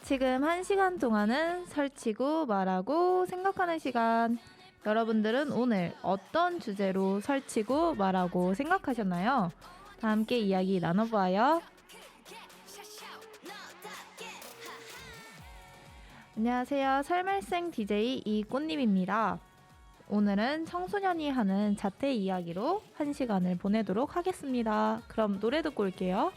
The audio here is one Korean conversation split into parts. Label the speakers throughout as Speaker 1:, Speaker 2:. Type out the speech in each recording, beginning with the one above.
Speaker 1: 지금 1시간 동안은 설치고 말하고 생각하는 시간. 여러분들은 오늘 어떤 주제로 설치고 말하고 생각하셨나요? 다 함께 이야기 나눠봐요. 안녕하세요. 설말생 DJ 이꽃님입니다. 오늘은 청소년이 하는 자퇴 이야기로 1시간을 보내도록 하겠습니다. 그럼 노래 듣고 올게요.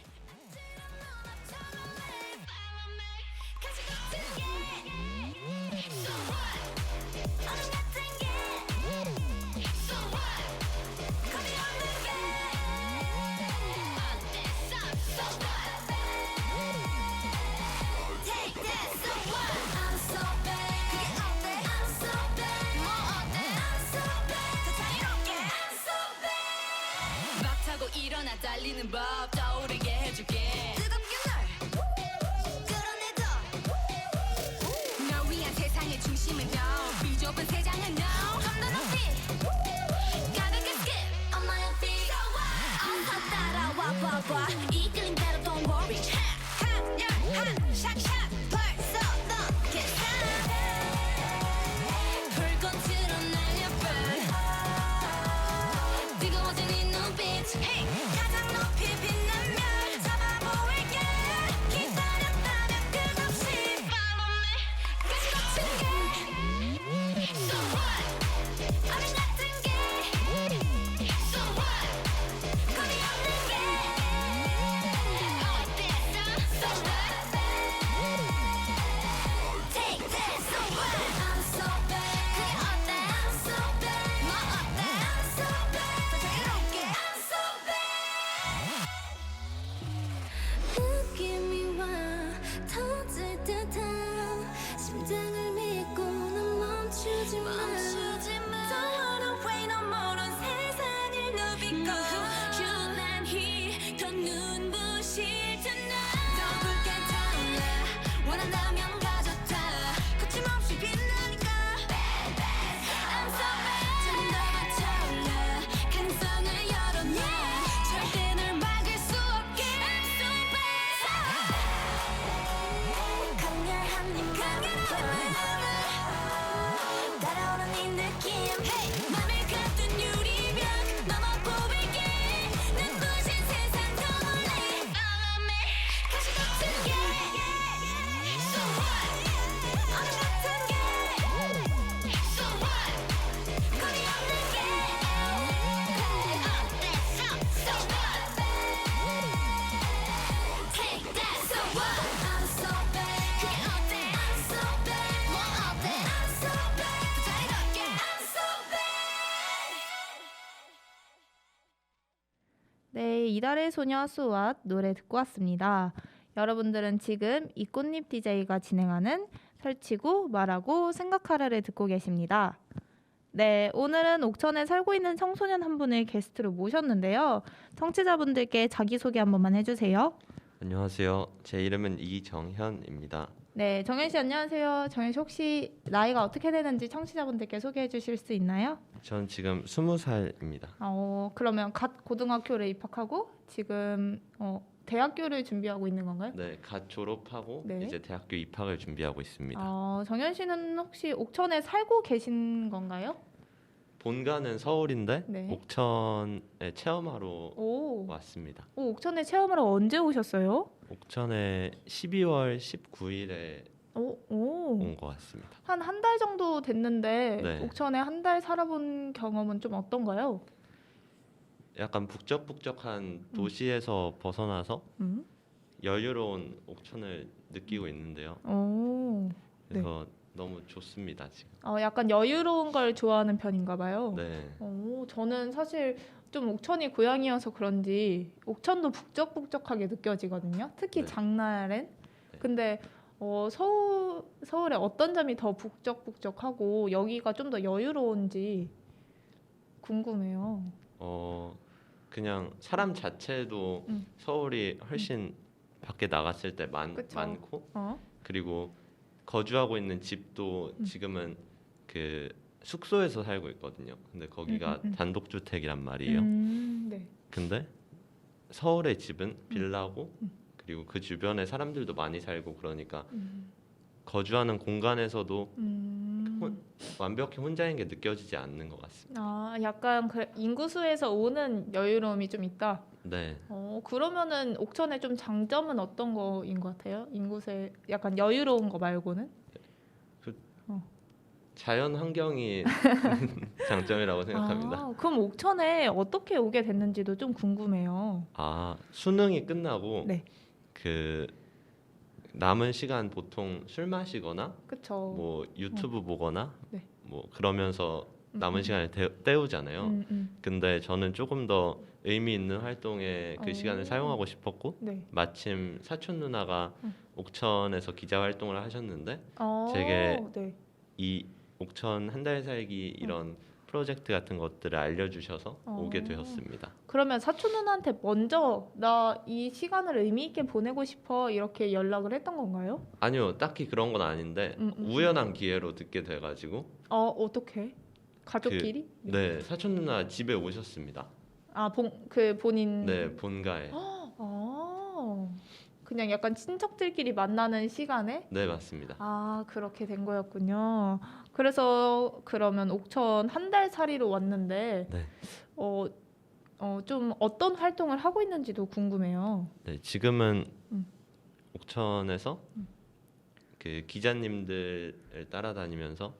Speaker 2: 일어나 달리는 법 떠오르게 해줄게. 뜨겁게 널 끌어내줘. 널 위한 세상의 중심은 너, 비좁은 세상은 너. 좀 더 높이 가볍게 skip on my feet. 어서 따라와 봐봐. 이끌린 대로 don't worry. 한열 샥샥 벌써 너 계산. 불꽃으로 날려봐. 뜨거워진 이 눈빛. Hey. 가장 높이 빛나면 잡아 보일게. 기다렸다면 끝없이 Follow me. 가시 같은 게 So what? 어린 같은 게 So what? 겁이 없는 게 어땠어? So what? Take that. So what? I'm so bad. 그게 어때? I'm so bad. 뭐 어때? I'm so bad. 더 자유롭게 I'm so bad. 느낌이 와 터질 듯한 심장을 믿고 난 멈추지 마. Don't wanna wait no more. 넌 세상을 누비고 유난히 더 눈부실 tonight. 더 붉게 타올라 원한다면 가져다. 거침없이 빛나니까 I'm so bad. 좀 더 버텨올라 가능성을 열어놔. 절대 널 막을 수 없게 I'm so bad. 강렬한 네 맘을 따라오는 이 느낌. 맘을 같은 유리벽 넘어 보일게. 눈부신 세상 더 멀리 Follow me. 가시 같은 게 So what? 어느 같은 게 So what? 겁이 없는 게 어땠어? So what? Take that. So what? I'm so bad. 그게 어때? I'm so bad. 뭐 어때? I'm so bad. 더 자유롭게 I'm so bad.
Speaker 1: 네, 이달의 소녀 수왓 노래 듣고 왔습니다. 여러분들은 지금 이꽃잎 DJ가 진행하는 설치고 말하고 생각하라를 듣고 계십니다. 네, 오늘은 옥천에 살고 있는 청소년 한 분을 게스트로 모셨는데요. 청취자분들께 자기소개 한 번만 해주세요.
Speaker 3: 안녕하세요. 제 이름은 이정현입니다.
Speaker 1: 네, 정현 씨 안녕하세요. 정현 씨 혹시 나이가 어떻게 되는지 청취자분들께 소개해 주실 수 있나요?
Speaker 3: 전 지금 20살입니다.
Speaker 1: 그러면 갓 고등학교를 입학하고 지금 대학교를 준비하고 있는 건가요?
Speaker 3: 네, 갓 졸업하고
Speaker 1: 네.
Speaker 3: 이제 대학교 입학을 준비하고 있습니다.
Speaker 1: 정현 씨는 혹시 옥천에 살고 계신 건가요?
Speaker 3: 본가는 서울인데
Speaker 1: 네.
Speaker 3: 옥천에 체험하러
Speaker 1: 오,
Speaker 3: 왔습니다.
Speaker 1: 옥천에 체험하러 언제 오셨어요?
Speaker 3: 옥천에 12월 19일에
Speaker 1: 오,
Speaker 3: 온 것 같습니다.
Speaker 1: 한 달 정도 됐는데
Speaker 3: 네.
Speaker 1: 옥천에 한 달 살아본 경험은 좀 어떤가요?
Speaker 3: 약간 북적북적한 도시에서 벗어나서
Speaker 1: 음?
Speaker 3: 여유로운 옥천을 느끼고 있는데요.
Speaker 1: 오,
Speaker 3: 그래서 너무 좋습니다, 지금.
Speaker 1: 약간 여유로운 걸 좋아하는 편인가 봐요.
Speaker 3: 네.
Speaker 1: 저는 사실 좀 옥천이 고향이어서 그런지 옥천도 북적북적하게 느껴지거든요. 특히
Speaker 3: 네.
Speaker 1: 장날엔.
Speaker 3: 네.
Speaker 1: 근데 서울의 어떤 점이 더 북적북적하고 여기가 좀 더 여유로운지 궁금해요.
Speaker 3: 그냥 사람 자체도 서울이 훨씬 밖에 나갔을 때
Speaker 1: 그쵸.
Speaker 3: 많고
Speaker 1: 어?
Speaker 3: 그리고 거주하고 있는 집도 지금은 그 숙소에서 살고 있거든요. 근데 거기가 단독주택이란 말이에요.
Speaker 1: 네.
Speaker 3: 근데 서울의 집은 빌라고 그리고 그 주변에 사람들도 많이 살고 그러니까 거주하는 공간에서도
Speaker 1: 음.
Speaker 3: 완벽히 혼자인 게 느껴지지 않는 것 같습니다.
Speaker 1: 아, 약간 그 인구수에서 오는 여유로움이 좀 있다.
Speaker 3: 네.
Speaker 1: 그러면은 옥천의 좀 장점은 어떤 거인 것 같아요? 인구수에 약간 여유로운 거 말고는?
Speaker 3: 자연 환경이 장점이라고 생각합니다.
Speaker 1: 아, 그럼 옥천에 어떻게 오게 됐는지도 좀 궁금해요.
Speaker 3: 아, 수능이 끝나고
Speaker 1: 네.
Speaker 3: 그 남은 시간 보통 술 마시거나
Speaker 1: 그쵸.
Speaker 3: 뭐 유튜브 보거나
Speaker 1: 네.
Speaker 3: 뭐 그러면서 남은 시간을 때우잖아요. 근데 저는 조금 더 의미 있는 활동에 그 시간을 사용하고 싶었고
Speaker 1: 네.
Speaker 3: 마침 사촌 누나가 옥천에서 기자 활동을 하셨는데
Speaker 1: 어,
Speaker 3: 되게
Speaker 1: 네.
Speaker 3: 이 옥천 한 달 살기 이런 프로젝트 같은 것들을 알려주셔서 오게 되었습니다.
Speaker 1: 그러면 사촌 누나한테 먼저 나 이 시간을 의미 있게 보내고 싶어 이렇게 연락을 했던 건가요?
Speaker 3: 아니요, 딱히 그런 건 아닌데 우연한 기회로 듣게 돼가지고
Speaker 1: 어떻게? 가족끼리?
Speaker 3: 네, 사촌 누나 집에 오셨습니다.
Speaker 1: 아, 그 본인.
Speaker 3: 네, 본가에.
Speaker 1: 그냥 약간 친척들끼리 만나는 시간에?
Speaker 3: 네, 맞습니다.
Speaker 1: 아, 그렇게 된 거였군요. 그래서 그러면 옥천 한 달 살이로 왔는데,
Speaker 3: 네.
Speaker 1: 좀 어떤 활동을 하고 있는지도 궁금해요.
Speaker 3: 네, 지금은 옥천에서 그 기자님들을 따라다니면서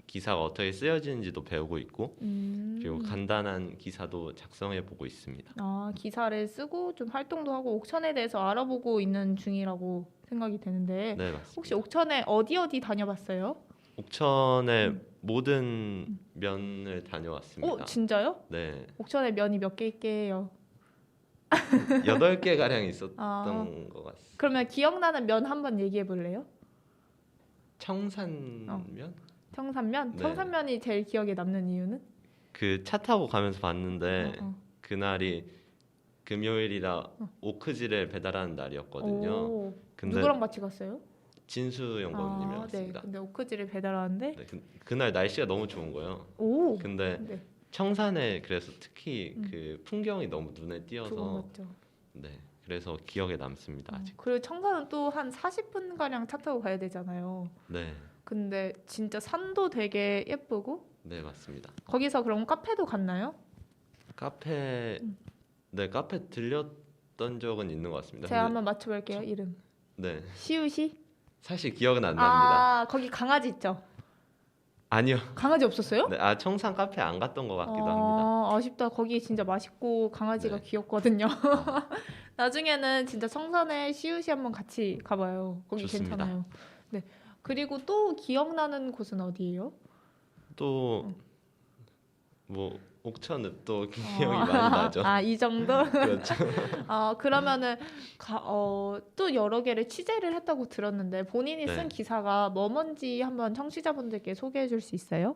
Speaker 3: 기사가 어떻게 쓰여지는지도 배우고 있고 그리고 간단한 기사도 작성해 보고 있습니다.
Speaker 1: 아, 기사를 쓰고 좀 활동도 하고 옥천에 대해서 알아보고 있는 중이라고 생각이 되는데,
Speaker 3: 네, 맞습니다.
Speaker 1: 혹시 옥천에 어디 다녀봤어요?
Speaker 3: 옥천의 모든 면을 다녀왔습니다.
Speaker 1: 진짜요?
Speaker 3: 네,
Speaker 1: 옥천에 면이 몇 개예요?
Speaker 3: 8개 가량 있었던
Speaker 1: 아,
Speaker 3: 것 같습니다.
Speaker 1: 그러면 기억나는 면 한번 얘기해 볼래요?
Speaker 3: 청산면?
Speaker 1: 청산면?
Speaker 3: 네.
Speaker 1: 청산면이 제일 기억에 남는 이유는?
Speaker 3: 그 차 타고 가면서 봤는데
Speaker 1: 어.
Speaker 3: 그날이 금요일이라 오크질을 배달하는 날이었거든요.
Speaker 1: 오,
Speaker 3: 근데
Speaker 1: 누구랑 같이 갔어요?
Speaker 3: 진수
Speaker 1: 네.
Speaker 3: 연구원님이었습니다.
Speaker 1: 근데 오크지를 배달하는데,
Speaker 3: 네, 그날 날씨가 너무 좋은 거예요.
Speaker 1: 오,
Speaker 3: 근데
Speaker 1: 네,
Speaker 3: 청산에 그래서 특히 그 풍경이 너무 눈에
Speaker 1: 그거
Speaker 3: 띄어서
Speaker 1: 맞죠.
Speaker 3: 네, 그래서 기억에 남습니다. 아직.
Speaker 1: 그리고 청산은 또 한 40분 가량 차 타고 가야 되잖아요.
Speaker 3: 네,
Speaker 1: 근데 진짜 산도 되게 예쁘고,
Speaker 3: 네 맞습니다.
Speaker 1: 거기서 그럼 카페도 갔나요?
Speaker 3: 카페 네 카페 들렸던 적은 있는 것 같습니다.
Speaker 1: 제가
Speaker 3: 근데
Speaker 1: 한번 맞춰볼게요. 이름
Speaker 3: 네
Speaker 1: 시우시?
Speaker 3: 사실 기억은 안 납니다.
Speaker 1: 거기 강아지 있죠?
Speaker 3: 아니요.
Speaker 1: 강아지 없었어요?
Speaker 3: 네, 청산 카페 안 갔던 것 같기도 합니다.
Speaker 1: 아쉽다. 거기 진짜 맛있고 강아지가
Speaker 3: 네.
Speaker 1: 귀엽거든요. 나중에는 진짜 청산에 시우시 한번 같이 가봐요. 거기
Speaker 3: 좋습니다.
Speaker 1: 괜찮아요. 네. 그리고 또 기억나는 곳은 어디예요?
Speaker 3: 또 뭐 옥천은 또 기억이 많이 나죠.
Speaker 1: 이 정도?
Speaker 3: 그렇죠.
Speaker 1: 그러면은 또 여러 개를 취재를 했다고 들었는데 본인이
Speaker 3: 네.
Speaker 1: 쓴 기사가 뭐뭔지 한번 청취자분들께 소개해 줄 수 있어요?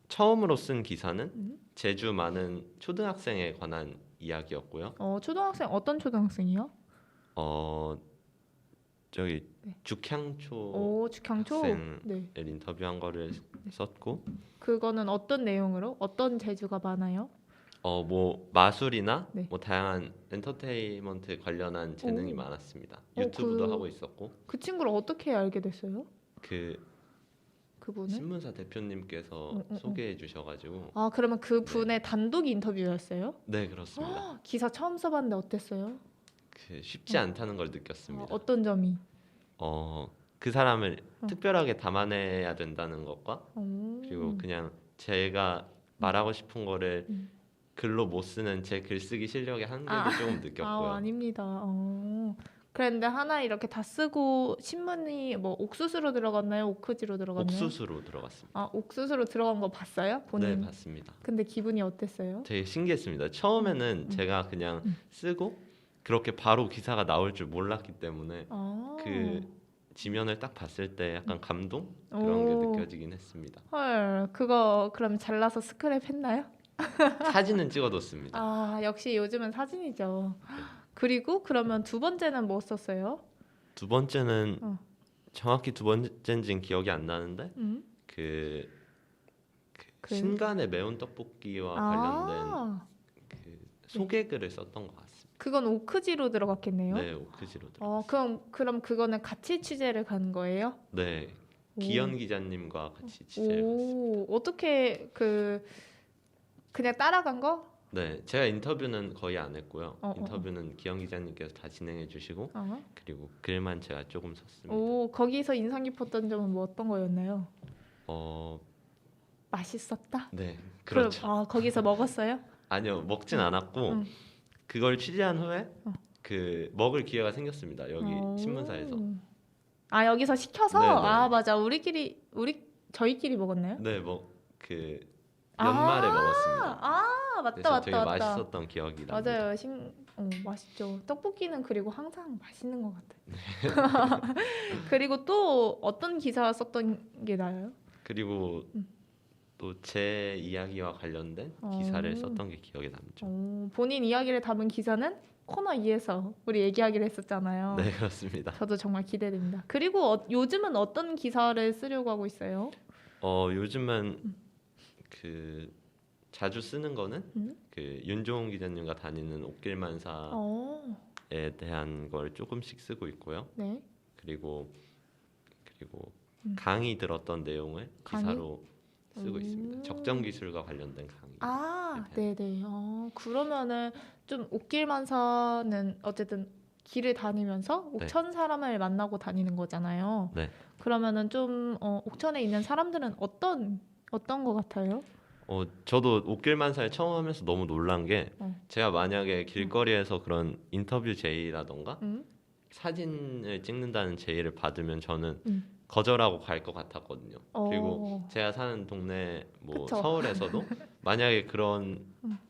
Speaker 3: 처음으로 쓴 기사는 제주 많은 초등학생에 관한 이야기였고요.
Speaker 1: 초등학생 어떤 초등학생이요?
Speaker 3: 저기
Speaker 1: 네.
Speaker 3: 죽향초
Speaker 1: 죽향초.
Speaker 3: 학생을
Speaker 1: 네.
Speaker 3: 인터뷰한 거를 썼고
Speaker 1: 그거는 어떤 내용으로? 어떤 제주가 많아요?
Speaker 3: 뭐 마술이나
Speaker 1: 네.
Speaker 3: 뭐 다양한 엔터테인먼트 관련한 재능이
Speaker 1: 오.
Speaker 3: 많았습니다. 유튜브도 하고 있었고
Speaker 1: 그 친구를 어떻게 알게 됐어요?
Speaker 3: 그
Speaker 1: 그분은?
Speaker 3: 신문사 대표님께서 소개해 주셔가지고
Speaker 1: 그러면 그 분의 단독 인터뷰였어요?
Speaker 3: 네 그렇습니다.
Speaker 1: 기사 처음 써봤는데 어땠어요?
Speaker 3: 그 쉽지 않다는 걸 느꼈습니다.
Speaker 1: 어떤 점이?
Speaker 3: 그 사람을 특별하게 담아내야 된다는 것과
Speaker 1: 오.
Speaker 3: 그리고 그냥 제가 말하고 싶은 거를 글로 못 쓰는 제 글쓰기 실력의 한계도 조금 느꼈고요.
Speaker 1: 아닙니다. 그런데 하나 이렇게 다 쓰고 신문이 뭐 옥수수로 들어갔나요? 오크지로 들어갔나요?
Speaker 3: 옥수수로 들어갔습니다.
Speaker 1: 옥수수로 들어간 거 봤어요? 본인?
Speaker 3: 네 봤습니다.
Speaker 1: 근데 기분이 어땠어요?
Speaker 3: 되게 신기했습니다. 처음에는 제가 그냥 쓰고 그렇게 바로 기사가 나올 줄 몰랐기 때문에 그 지면을 딱 봤을 때 약간 감동 그런 게 느껴지긴 했습니다.
Speaker 1: 헐, 그거 그럼 잘라서 스크랩 했나요?
Speaker 3: 사진은 찍어뒀습니다.
Speaker 1: 역시 요즘은 사진이죠. 그리고 그러면 두 번째는 뭐 썼어요?
Speaker 3: 두 번째는 정확히 두 번째인지는 기억이 안 나는데 그 신간의 매운 떡볶이와 관련된 그 소개글을 썼던 것 같습니다.
Speaker 1: 그건 오크지로 들어갔겠네요.
Speaker 3: 네, 오크지로 들어갔어요.
Speaker 1: 그럼 그거는 같이 취재를 간 거예요?
Speaker 3: 네,
Speaker 1: 오.
Speaker 3: 기현 기자님과 같이 취재를 했습니다.
Speaker 1: 어떻게 그냥 따라간 거?
Speaker 3: 네, 제가 인터뷰는 거의 안 했고요.
Speaker 1: 어.
Speaker 3: 인터뷰는 기현 기자님께서 다 진행해 주시고 그리고 글만 제가 조금 썼습니다.
Speaker 1: 거기서 인상 깊었던 점은 뭐 어떤 거였나요? 맛있었다?
Speaker 3: 네, 그렇죠.
Speaker 1: 거기서 먹었어요?
Speaker 3: 아니요, 먹진 않았고 그걸 취재한 후에 그 먹을 기회가 생겼습니다. 여기 신문사에서.
Speaker 1: 여기서 시켜서?
Speaker 3: 네네.
Speaker 1: 맞아. 저희끼리 먹었나요?
Speaker 3: 네, 그 연말에 먹었습니다.
Speaker 1: 맞다.
Speaker 3: 그래서 되게 맛있었던 기억이 납니다.
Speaker 1: 맞아요. 맛있죠. 떡볶이는 그리고 항상 맛있는 것 같아요. 그리고 또 어떤 기사 썼던 게 나요?
Speaker 3: 그리고 또 제 이야기와 관련된 기사를 썼던 게 기억에 남죠.
Speaker 1: 본인 이야기를 담은 기사는 코너 2에서 우리 얘기하기로 했었잖아요.
Speaker 3: 네, 그렇습니다.
Speaker 1: 저도 정말 기대됩니다. 그리고 요즘은 어떤 기사를 쓰려고 하고 있어요?
Speaker 3: 요즘은 그 자주 쓰는 거는 그 윤종훈 기자님과 다니는 옥길만사에 대한 걸 조금씩 쓰고 있고요.
Speaker 1: 네.
Speaker 3: 그리고 강의 들었던 내용을 기사로 쓰고 있습니다. 적정 기술과 관련된 강의.
Speaker 1: 네네. 그러면은 좀 옥길만사는 어쨌든 길을 다니면서 옥천 사람을 만나고 다니는 거잖아요.
Speaker 3: 네.
Speaker 1: 그러면은 좀 옥천에 있는 사람들은 어떤 것 같아요?
Speaker 3: 저도 옥길만사에 처음 하면서 너무 놀란 게 제가 만약에 길거리에서 그런 인터뷰 제의라던가 사진을 찍는다는 제의를 받으면 저는 거절하고 갈 것 같았거든요. 그리고 제가 사는 동네 뭐
Speaker 1: 그쵸.
Speaker 3: 서울에서도 만약에 그런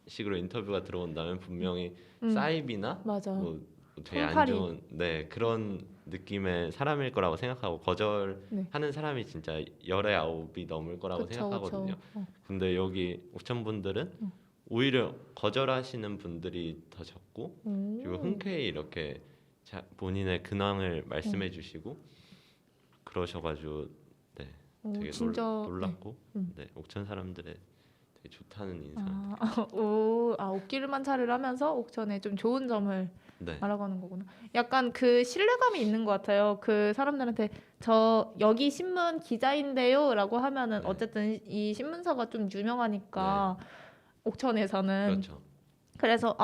Speaker 3: 식으로 인터뷰가 들어온다면 분명히 사이비나
Speaker 1: 맞아.
Speaker 3: 뭐 되게 안
Speaker 1: 콩파리.
Speaker 3: 좋은 그런 느낌의 사람일 거라고 생각하고 거절하는 사람이 진짜 열의 아홉이 넘을 거라고 생각하거든요. 근데 여기 옥천 분들은 오히려 거절하시는 분들이 더 적고 그리고 흔쾌히 이렇게 본인의 근황을 말씀해 주시고 그러셔가지고 되게
Speaker 1: 진짜
Speaker 3: 놀랐고 옥천 사람들의 되게 좋다는 인상.
Speaker 1: 옥길만사를 하면서 옥천에 좀 좋은 점을
Speaker 3: 네.
Speaker 1: 알아가는 거구나. 약간 그 신뢰감이 있는 것 같아요. 그 사람들한테 저 여기 신문 기자인데요라고 하면은 어쨌든 이 신문사가 좀 유명하니까 옥천에서는
Speaker 3: 그렇죠.
Speaker 1: 그래서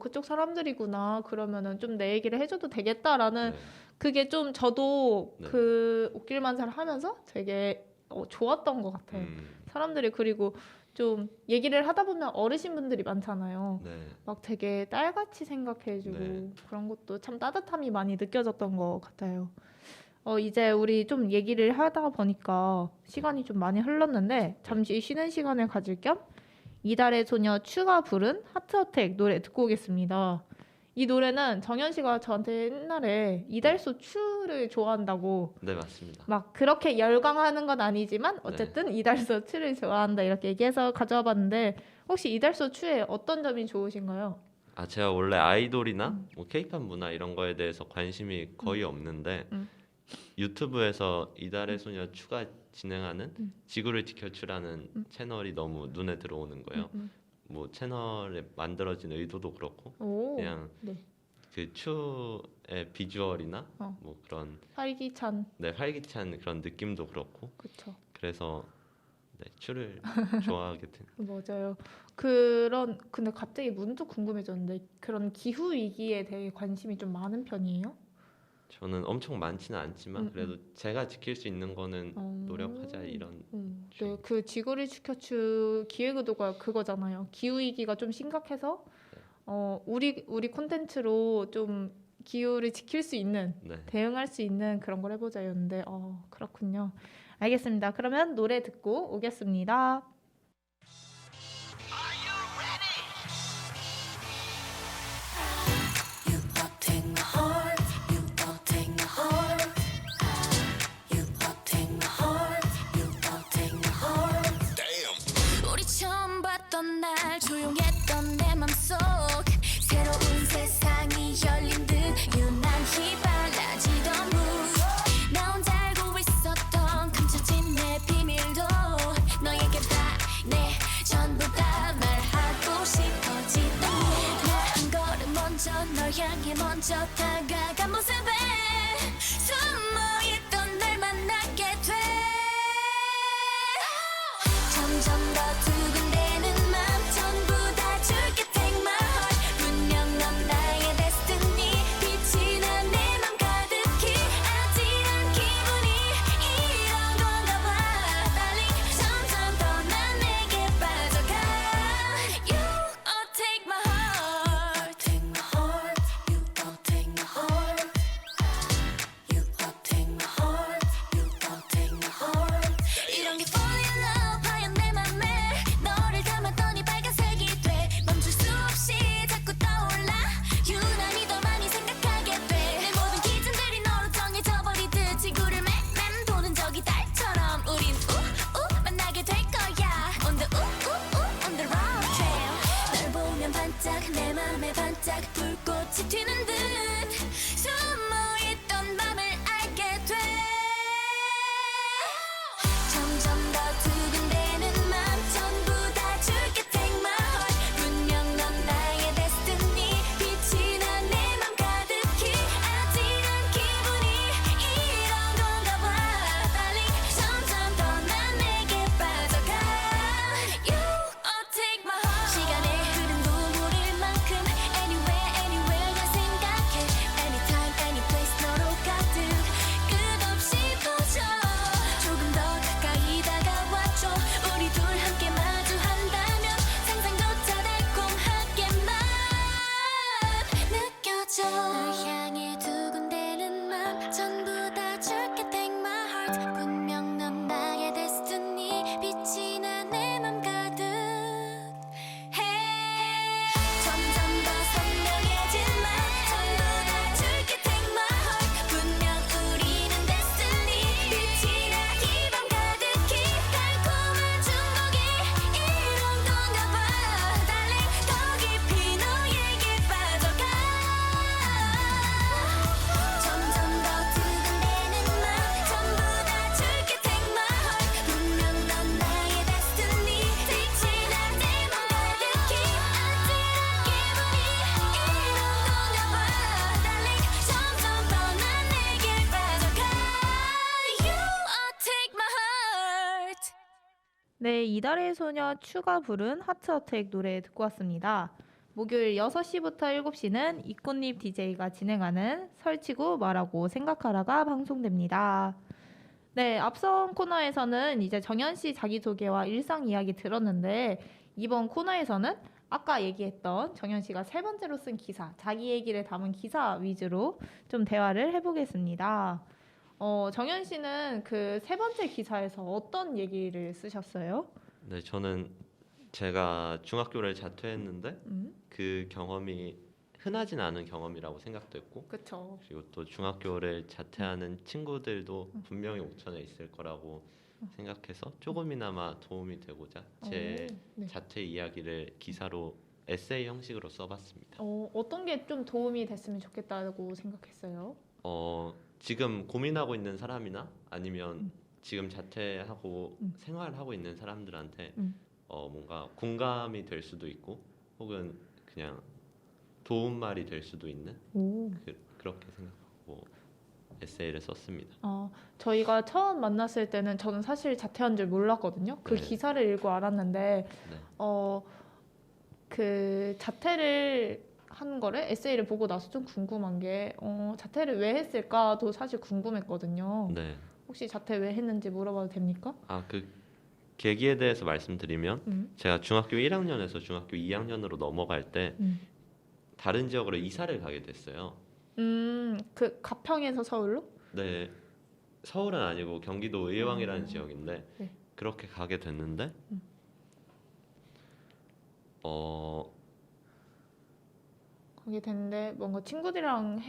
Speaker 1: 그쪽 사람들이구나. 그러면은 좀 내 얘기를 해줘도 되겠다라는 그게 좀 저도 그 옥길만사를 하면서 되게 좋았던 것 같아요. 사람들이 그리고 좀 얘기를 하다 보면 어르신분들이 많잖아요. 막 되게 딸같이 생각해주고 그런 것도 참 따뜻함이 많이 느껴졌던 것 같아요. 이제 우리 좀 얘기를 하다 보니까 시간이 좀 많이 흘렀는데 잠시 쉬는 시간을 가질 겸 이달의 소녀 추가 부른 하트어택 노래 듣고 오겠습니다. 이 노래는 정현 씨가 저한테 옛날에 이달소 추를 좋아한다고
Speaker 3: 네, 맞습니다.
Speaker 1: 막 그렇게 열광하는 건 아니지만 어쨌든 이달소 추를 좋아한다 이렇게 얘기해서 가져와 봤는데 혹시 이달소 추의 어떤 점이 좋으신가요?
Speaker 3: 제가 원래 아이돌이나 뭐 케이팝 문화 이런 거에 대해서 관심이 거의 없는데 유튜브에서 이달의 소녀 추가 진행하는 지구를 지켜추라는 채널이 너무 눈에 들어오는 거예요. 뭐 채널에 만들어진 의도도 그렇고 그냥 그 추의 비주얼이나 뭐 그런
Speaker 1: 활기찬
Speaker 3: 활기찬 그런 느낌도 그렇고
Speaker 1: 그쵸.
Speaker 3: 그래서 추를 좋아하게 된
Speaker 1: 맞아요. 근데 갑자기 문득 궁금해졌는데 그런 기후 위기에 대해 관심이 좀 많은 편이에요?
Speaker 3: 저는 엄청 많지는 않지만 그래도 제가 지킬 수 있는 거는 노력하자 이런.
Speaker 1: 네, 그 지구를 지켜줄 기획의도가 그거잖아요. 기후 위기가 좀 심각해서 우리 콘텐츠로 좀 기후를 지킬 수 있는 대응할 수 있는 그런 걸 해보자였는데 그렇군요. 알겠습니다. 그러면 노래 듣고 오겠습니다.
Speaker 2: 우리 처음 봤던 날 조용했던 내 맘속 새로운 세상이 열린 듯 유난히 빨라지던 mood 나 혼자 알고 있었던 감춰진 내 비밀도 너에게 다 내 전부 다 말하고 싶어져 향해 먼저 다가간 모습에 숨어있던 날 만나게 돼 점점 더 두근대는 맘 전부 다 줄게 take my heart 분명 넌 나의 destiny 빛이 나 내 맘 가득히 아찔한 기분이 이런 건가 봐 darling 점점 더 난 내게 빠져가 You take my heart take my heart You take my heart You take my heart You take my heart 이런 게 fall in love 하얀 내 맘에 너를 담았더니 빨간색이 돼 멈출 수 없이 자꾸 떠올라 유난히 더 많이 생각하게 돼내 모든 기준들이 너로 정해져 버리듯 지구를 맴 도는 저기 달처럼 우린 만나게 될 거야 On the on the round trail 널 보면 반짝 내 맘에 반짝 불꽃이 튀는 듯 숨어있던 맘을 알게 돼 점점 더 두근대는 맘 전부 다 줄게 take my heart 분명 넌 나의 destiny 빛이 나 내 맘 가득히 아찔한 기분이 이런 건가 봐 darling 점점 더 난 내게 빠져가 You take my heart 시간의 흐름 눈물일 만큼 anywhere anywhere 날 생각해 anytime any place 너로 가득 끝없이 퍼져 조금 더 가까이 다가와줘 우리 둘 함께 마주한다면 상상조차 달콤하게만 느껴져 널 향해 두근대는 맘 전부 다 줄게 take my heart 분명 넌 나의 destiny 빛이 나 내 맘 가득 점점 더 선명해진 맘 전부 다 줄게 take my heart 분명 우리는 destiny 빛이 나 이 밤 가득히 달콤한 중독이 이런 건가 봐 darling 더 깊이 너에게 빠져가 점점 더 두근대는 맘 전부 다 줄게 take my heart 분명 넌 나의 destiny 빛이 나 내 맘 가득히 아찔한 기분이 이런 건가 봐 darling 점점 더 난 내게 빠져가 You take my heart
Speaker 1: 네, 이달의 소녀 추가 부른 하트 어택 노래 듣고 왔습니다. 목요일 6시부터 7시는 이꽃잎 DJ가 진행하는 설치고 말하고 생각하라가 방송됩니다. 네, 앞선 코너에서는 이제 정연 씨 자기소개와 일상 이야기 들었는데 이번 코너에서는 아까 얘기했던 정연 씨가 세 번째로 쓴 기사, 자기 얘기를 담은 기사 위주로 좀 대화를 해보겠습니다. 정연 씨는 그 세 번째 기사에서 어떤 얘기를 쓰셨어요?
Speaker 3: 네, 저는 제가 중학교를 자퇴했는데
Speaker 1: 음,
Speaker 3: 그 경험이 흔하진 않은 경험이라고 생각됐고
Speaker 1: 그쵸.
Speaker 3: 그리고 또 중학교를 자퇴하는 친구들도 분명히 옥천에 있을 거라고 생각해서 조금이나마 도움이 되고자 제
Speaker 1: 네.
Speaker 3: 자퇴 이야기를 기사로 에세이 형식으로 써봤습니다.
Speaker 1: 어떤 게 좀 도움이 됐으면 좋겠다고 생각했어요?
Speaker 3: 지금 고민하고 있는 사람이나 아니면 지금 자퇴하고
Speaker 1: 음.
Speaker 3: 생활하고 있는 사람들한테
Speaker 1: 음.
Speaker 3: 뭔가 공감이 될 수도 있고 혹은 그냥 도움말이 될 수도 있는
Speaker 1: 오.
Speaker 3: 그렇게 생각하고 에세이를 썼습니다.
Speaker 1: 저희가 처음 만났을 때는 저는 사실 자퇴한 줄 몰랐거든요. 그
Speaker 3: 네.
Speaker 1: 기사를 읽고 알았는데
Speaker 3: 네.
Speaker 1: 그 자퇴를 한 거를 에세이를 보고 나서 좀 궁금한 게 자퇴를 왜 했을까도 사실 궁금했거든요.
Speaker 3: 네.
Speaker 1: 혹시 자퇴 왜 했는지 물어봐도 됩니까?
Speaker 3: 그 계기에 대해서 말씀드리면 제가 중학교 1학년에서 중학교 2학년으로 넘어갈 때 다른 지역으로 이사를 가게 됐어요.
Speaker 1: 그 가평에서 서울로?
Speaker 3: 네. 서울은 아니고 경기도 의왕이라는
Speaker 1: 어.
Speaker 3: 지역인데
Speaker 1: 네.
Speaker 3: 그렇게 가게 됐는데
Speaker 1: 거기 됐는데 뭔가 친구들이랑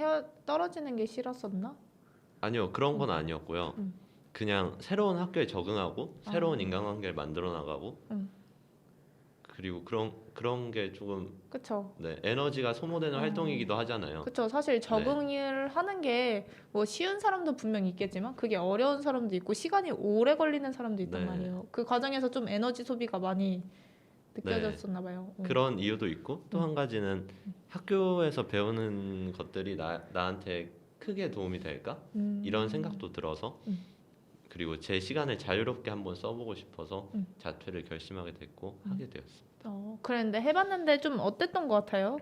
Speaker 1: 떨어지는 게 싫었었나?
Speaker 3: 아니요, 그런 건 아니었고요. 그냥 새로운 학교에 적응하고 새로운 인간관계를 만들어 나가고 그리고 그런 게 조금
Speaker 1: 그쵸.
Speaker 3: 네, 에너지가 소모되는 활동이기도 하잖아요.
Speaker 1: 그쵸. 사실 적응을 하는 게 뭐 쉬운 사람도 분명히 있겠지만 그게 어려운 사람도 있고 시간이 오래 걸리는 사람도 있단
Speaker 3: 네.
Speaker 1: 말이에요. 그 과정에서 좀 에너지 소비가 많이 느껴졌었나 봐요.
Speaker 3: 그런 이유도 있고 또 한 가지는 학교에서 배우는 것들이 나한테 크게 도움이 될까? 이런 생각도 들어서 그리고 제 시간을 자유롭게 한번 써보고 싶어서 자퇴를 결심하게 됐고 하게 되었습니다.
Speaker 1: 그랬는데 해봤는데 좀 어땠던 것 같아요?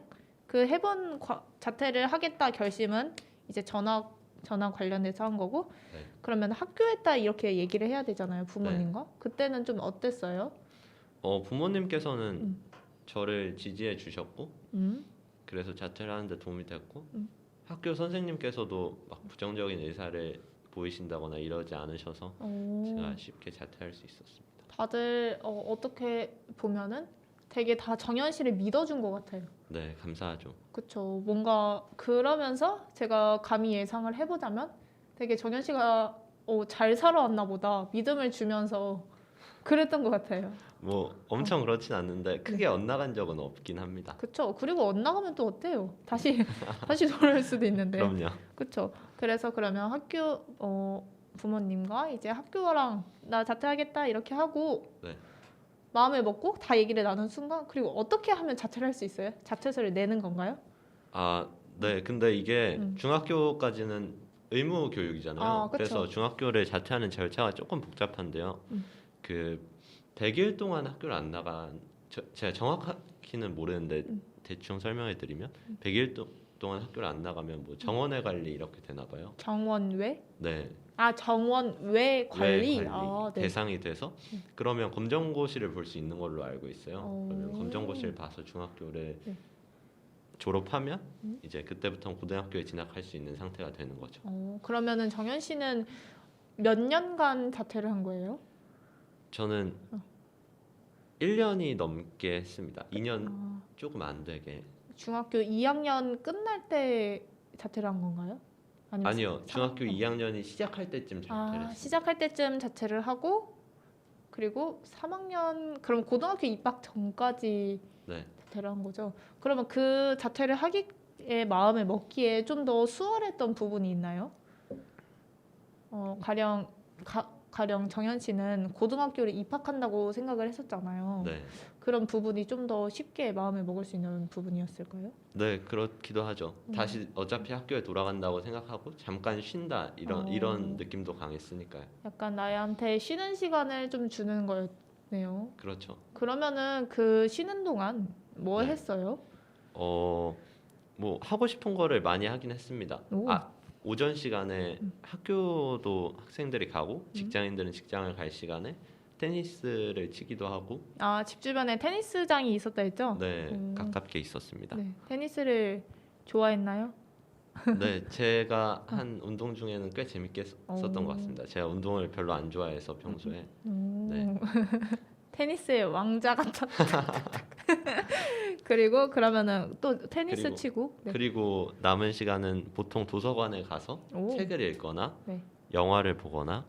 Speaker 1: 그 해본 자퇴를 하겠다 결심은 이제 전학 관련돼서 한 거고
Speaker 3: 네.
Speaker 1: 그러면 학교에다 이렇게 얘기를 해야 되잖아요, 부모님과. 그때는 좀 어땠어요?
Speaker 3: 부모님께서는 저를 지지해 주셨고
Speaker 1: 음,
Speaker 3: 그래서 자퇴를 하는데 도움이 됐고 학교 선생님께서도 막 부정적인 의사를 보이신다거나 이러지 않으셔서 제가 쉽게 자퇴할 수 있었습니다.
Speaker 1: 다들 어떻게 보면은 되게 다 정현 씨를 믿어준 것 같아요.
Speaker 3: 네, 감사하죠.
Speaker 1: 그쵸. 뭔가 그러면서 제가 감히 예상을 해보자면 되게 정현 씨가 잘 살아왔나 보다 믿음을 주면서 그랬던 것 같아요.
Speaker 3: 뭐 엄청 그렇진 않는데 크게 엇나간 적은 없긴 합니다.
Speaker 1: 그쵸. 그리고 엇나가면 또 어때요? 다시 돌아올 수도 있는데.
Speaker 3: 그럼요.
Speaker 1: 그쵸. 그래서 그러면 학교 부모님과 이제 학교랑 나 자퇴하겠다 이렇게 하고
Speaker 3: 네.
Speaker 1: 마음을 먹고 다 얘기를 나눈 순간 그리고 어떻게 하면 자퇴를 할 수 있어요? 자퇴서를 내는 건가요?
Speaker 3: 네. 근데 이게
Speaker 1: 음.
Speaker 3: 중학교까지는 의무 교육이잖아요.
Speaker 1: 그쵸.
Speaker 3: 그래서 중학교를 자퇴하는 절차가 조금 복잡한데요. 그 100일 동안 학교를 안 나간 제가 정확히는 모르는데 대충 설명해 드리면 100일 동안 학교를 안 나가면 뭐 정원외 관리 이렇게 되나 봐요.
Speaker 1: 정원외?
Speaker 3: 네.
Speaker 1: 정원외 관리.
Speaker 3: 외 관리
Speaker 1: 네.
Speaker 3: 대상이 돼서 그러면 검정고시를 볼 수 있는 걸로 알고 있어요. 그러면 검정고시를 봐서 중학교를
Speaker 1: 네.
Speaker 3: 졸업하면 이제 그때부터 고등학교에 진학할 수 있는 상태가 되는 거죠.
Speaker 1: 그러면은 정현 씨는 몇 년간 자퇴를 한 거예요?
Speaker 3: 저는 1년이 넘게 했습니다. 2년 조금 안 되게.
Speaker 1: 중학교 2학년 끝날 때 자퇴를 한 건가요?
Speaker 3: 아니요. 중학교 2학년이 시작할 때쯤 자퇴를 했습니다.
Speaker 1: 시작할 때쯤 자퇴를 하고 그리고 3학년 그럼 고등학교 입학 전까지
Speaker 3: 네.
Speaker 1: 자퇴를 한 거죠. 그러면 그 자퇴를 하기에 마음을 먹기에 좀 더 수월했던 부분이 있나요? 가령 정현 씨는 고등학교를 입학한다고 생각을 했었잖아요.
Speaker 3: 네.
Speaker 1: 그런 부분이 좀 더 쉽게 마음을 먹을 수 있는 부분이었을까요?
Speaker 3: 네, 그렇기도 하죠. 다시 어차피 학교에 돌아간다고 생각하고 잠깐 쉰다 이런 느낌도 강했으니까요.
Speaker 1: 약간 나한테 쉬는 시간을 좀 주는 거였네요.
Speaker 3: 그렇죠.
Speaker 1: 그러면은 그 쉬는 동안 뭐
Speaker 3: 네.
Speaker 1: 했어요?
Speaker 3: 뭐 하고 싶은 거를 많이 하긴 했습니다. 오전 시간에 학교도 학생들이 가고 직장인들은 직장을 갈 시간에 테니스를 치기도 하고
Speaker 1: 집 주변에 테니스장이 있었다 했죠?
Speaker 3: 네, 가깝게 있었습니다.
Speaker 1: 네, 테니스를 좋아했나요?
Speaker 3: 네, 제가 한 운동 중에는 꽤 재밌게 썼던 것 같습니다. 제가 운동을 별로 안 좋아해서 평소에 네.
Speaker 1: 테니스의 왕자 같았다. 그리고 그러면은 또 테니스
Speaker 3: 그리고,
Speaker 1: 치고
Speaker 3: 그리고 남은 시간은 보통 도서관에 가서 책을 읽거나 영화를 보거나